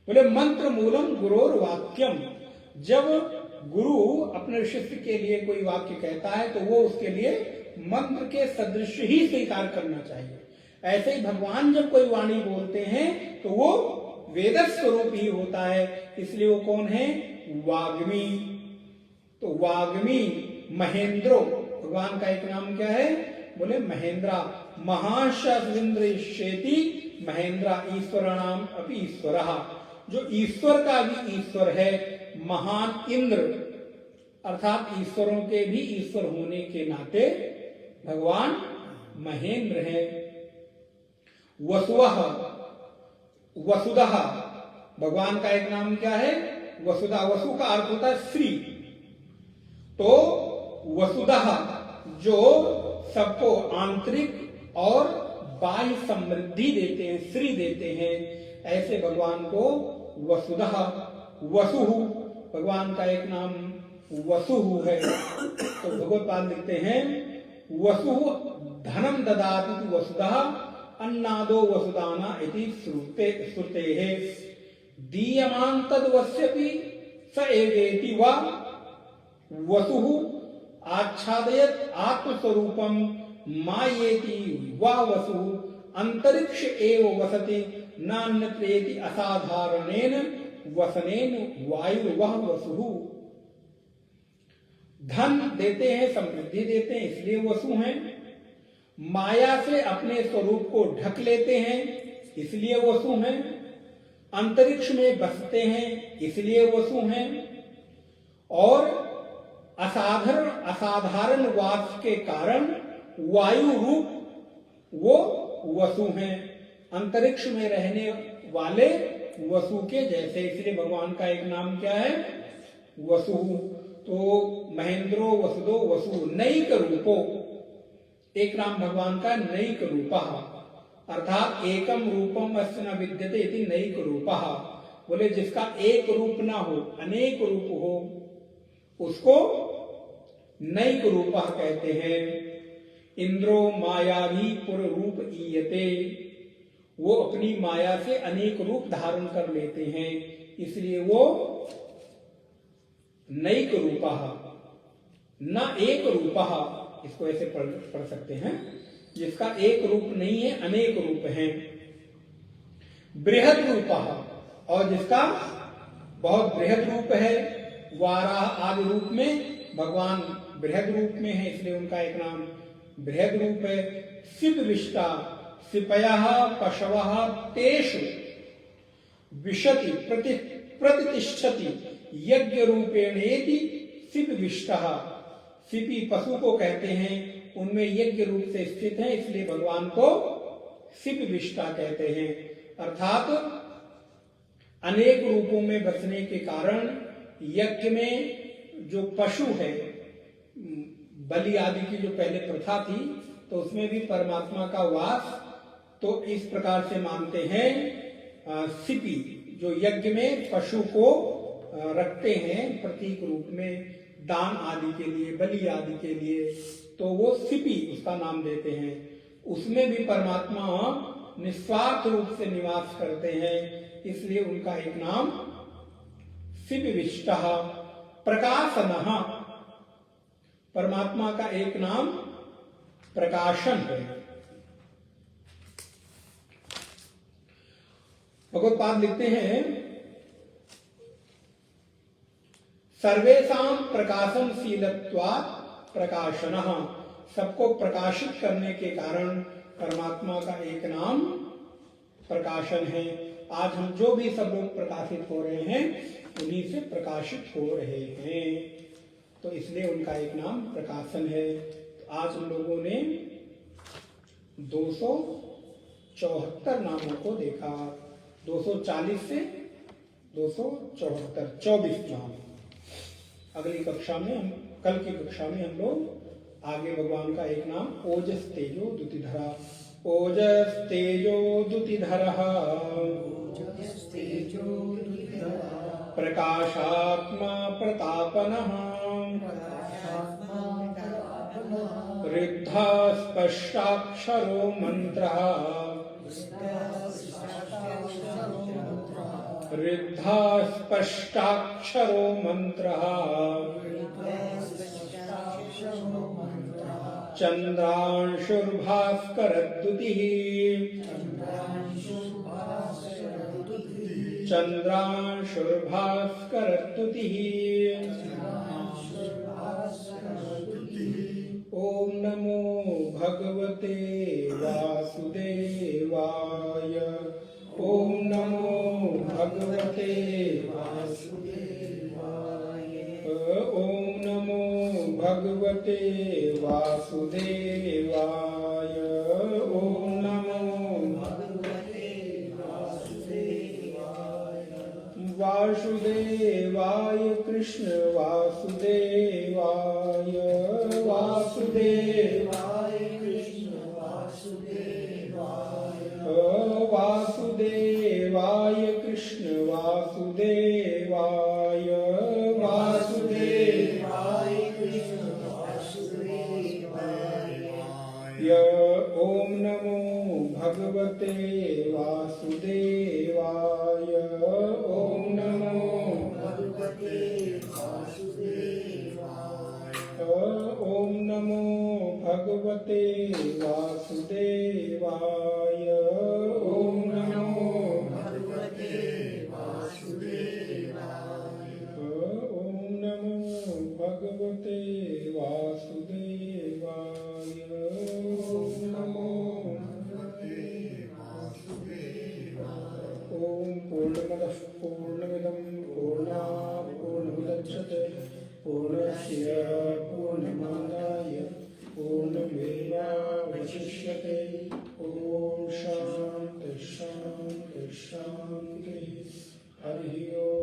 बोले मंत्र मूलम गुरोर्वाक्यम। जब गुरु अपने शिष्य के लिए कोई वाक्य कहता है तो वो उसके लिए मंत्र के सदृश ही स्वीकार करना चाहिए। ऐसे ही भगवान जब कोई वाणी बोलते हैं तो वो वेद स्वरूप ही होता है। इसलिए वो कौन है? वाग्मी। तो वाग्मी महेंद्रो, भगवान का एक नाम क्या है? बोले महेंद्रा। महाशविंद्रेति महेंद्रा ईश्वराणाम अपि ईश्वरः, जो ईश्वर का भी ईश्वर है। महान इंद्र, अर्थात ईश्वरों के भी ईश्वर होने के नाते भगवान महेंद्र है। वसुवः, वसुदः, भगवान का एक नाम क्या है? वसुदा। वसु का अर्थ होता है श्री। तो वसुदः, जो सबको आंतरिक और बाह्य समृद्धि देते हैं, श्री देते हैं, ऐसे भगवान को वसुदः। वसुः, भगवान का एक नाम वसुः है। तो भगवत पाद लिखते हैं, वसुः धनम ददाति वसुदः, अन्नादो वसुदाना इति श्रुतेः। दीयमान तद वस्यपि स एवेति वा वसुः आच्छादयत् आत्मस्वरूपम मायेति वा वसुः अंतरिक्ष एव वसति नान्यत्रेति असाधारणेन वसनेन वायु वह वसुः। धन देते हैं, समृद्धि देते हैं, इसलिए वसु हैं। माया से अपने स्वरूप को ढक लेते हैं, इसलिए वसु हैं। अंतरिक्ष में बसते हैं, इसलिए वसु हैं। और असाधारण वास के कारण वायु रूप वो वसु हैं, अंतरिक्ष में रहने वाले वसु के जैसे। इसलिए भगवान का एक नाम क्या है? वसु। तो महेंद्रो वसुदो वसु नैक रूपो, एक नाम भगवान का नैक रूपः, अर्थात एकम रूपम अस्य न विद्यते इति नैक रूपः। बोले जिसका एक रूप ना हो, अनेक रूप हो, उसको नैक रूपः कहते हैं। इंद्रो मायावी पुर रूप ईयते, वो अपनी माया से अनेक रूप धारण कर लेते हैं, इसलिए वो नैक रूपः, न एक रूपः। इसको ऐसे पढ़ सकते हैं, जिसका एक रूप नहीं है, अनेक रूप हैं। बृहद रूपः, और जिसका बहुत बृहद रूप है। वाराह आदि रूप में भगवान बृहद रूप में है, इसलिए उनका एक नाम बृहद रूप है। सिप विष्टा, सिपयः पशवः तेषु विशति प्रतिष्ठति यज्ञ रूपेणेति सिप विष्टः। सिपी पशु को कहते हैं, उनमें यज्ञ रूप से स्थित है, इसलिए भगवान को सिप विष्टा कहते हैं। अर्थात अनेक रूपों में बसने के कारण यज्ञ में जो पशु है, बलि आदि की जो पहले प्रथा थी, तो उसमें भी परमात्मा का वास। तो इस प्रकार से मानते हैं सिपी, जो यज्ञ में पशु को रखते हैं प्रतीक रूप में, दान आदि के लिए, बलि आदि के लिए, तो वो सिपी उसका नाम देते हैं। उसमें भी परमात्मा निस्वार्थ रूप से निवास करते हैं, इसलिए उनका एक नाम सिपिविष्टः। प्रकाशनः, परमात्मा का एक नाम प्रकाशन है। भगवत्पाद लिखते हैं सर्वेषां प्रकाशनशीलत्वात् प्रकाशनः, सबको प्रकाशित करने के कारण परमात्मा का एक नाम प्रकाशन है। आज हम जो भी सब लोग प्रकाशित हो रहे हैं उन्हीं से प्रकाशित हो रहे हैं, तो इसलिए उनका एक नाम प्रकाशन है। तो आज हम लोगों ने 274 नामों को देखा, 240 से 274, 24 नाम। अगली कक्षा में हम, कल की कक्षा में हम लोग आगे भगवान का एक नाम ओजस तेजो द्युतिधरा, ओजस तेजो द्युतिधरः, प्रकाशात्मा प्रतापनः, ऋद्धा स्पष्टाक्षरो मंत्रः, ऋद्धा स्पष्टाक्षरो मंत्रः, चंद्रांशुर्भास्करद्युतिः, चंद्रांशुर्भास्करद्युतिः। ओम नमो भगवते वासुदेवाय, ओम नमो भगवते वासुदेवाय, ओम नमो भगवते वासुदेवाय, ओम नमो भगवते वासुदेवाय, वासुदेवाय कृष्ण वासुदेवाय, वासुदेवाय कृष्ण वासुदेवाय, वासुदेवाय कृष्ण वासुदेवाय, वासुदेवाय कृष्ण वासुदेवाय। ओम नमो भगवते वासुदेवाय, ओम नमो भगवते वासुदेवाय, ओम नमो भगवते वासुदेवाय, ओम नमो भगवते वासुदेवाय, ओम नमो भगवते वासुदेवाय, ओम नमो भगवते वासुदेवाय। ओम पूर्णमदः पूर्णमिदं पूर्णात् पूर्णमुदच्यते, पूर्णस्य पूर्णमादाय पूर्णमेवावशिष्यते। ओम शांति शांति शांति। हरि ओम।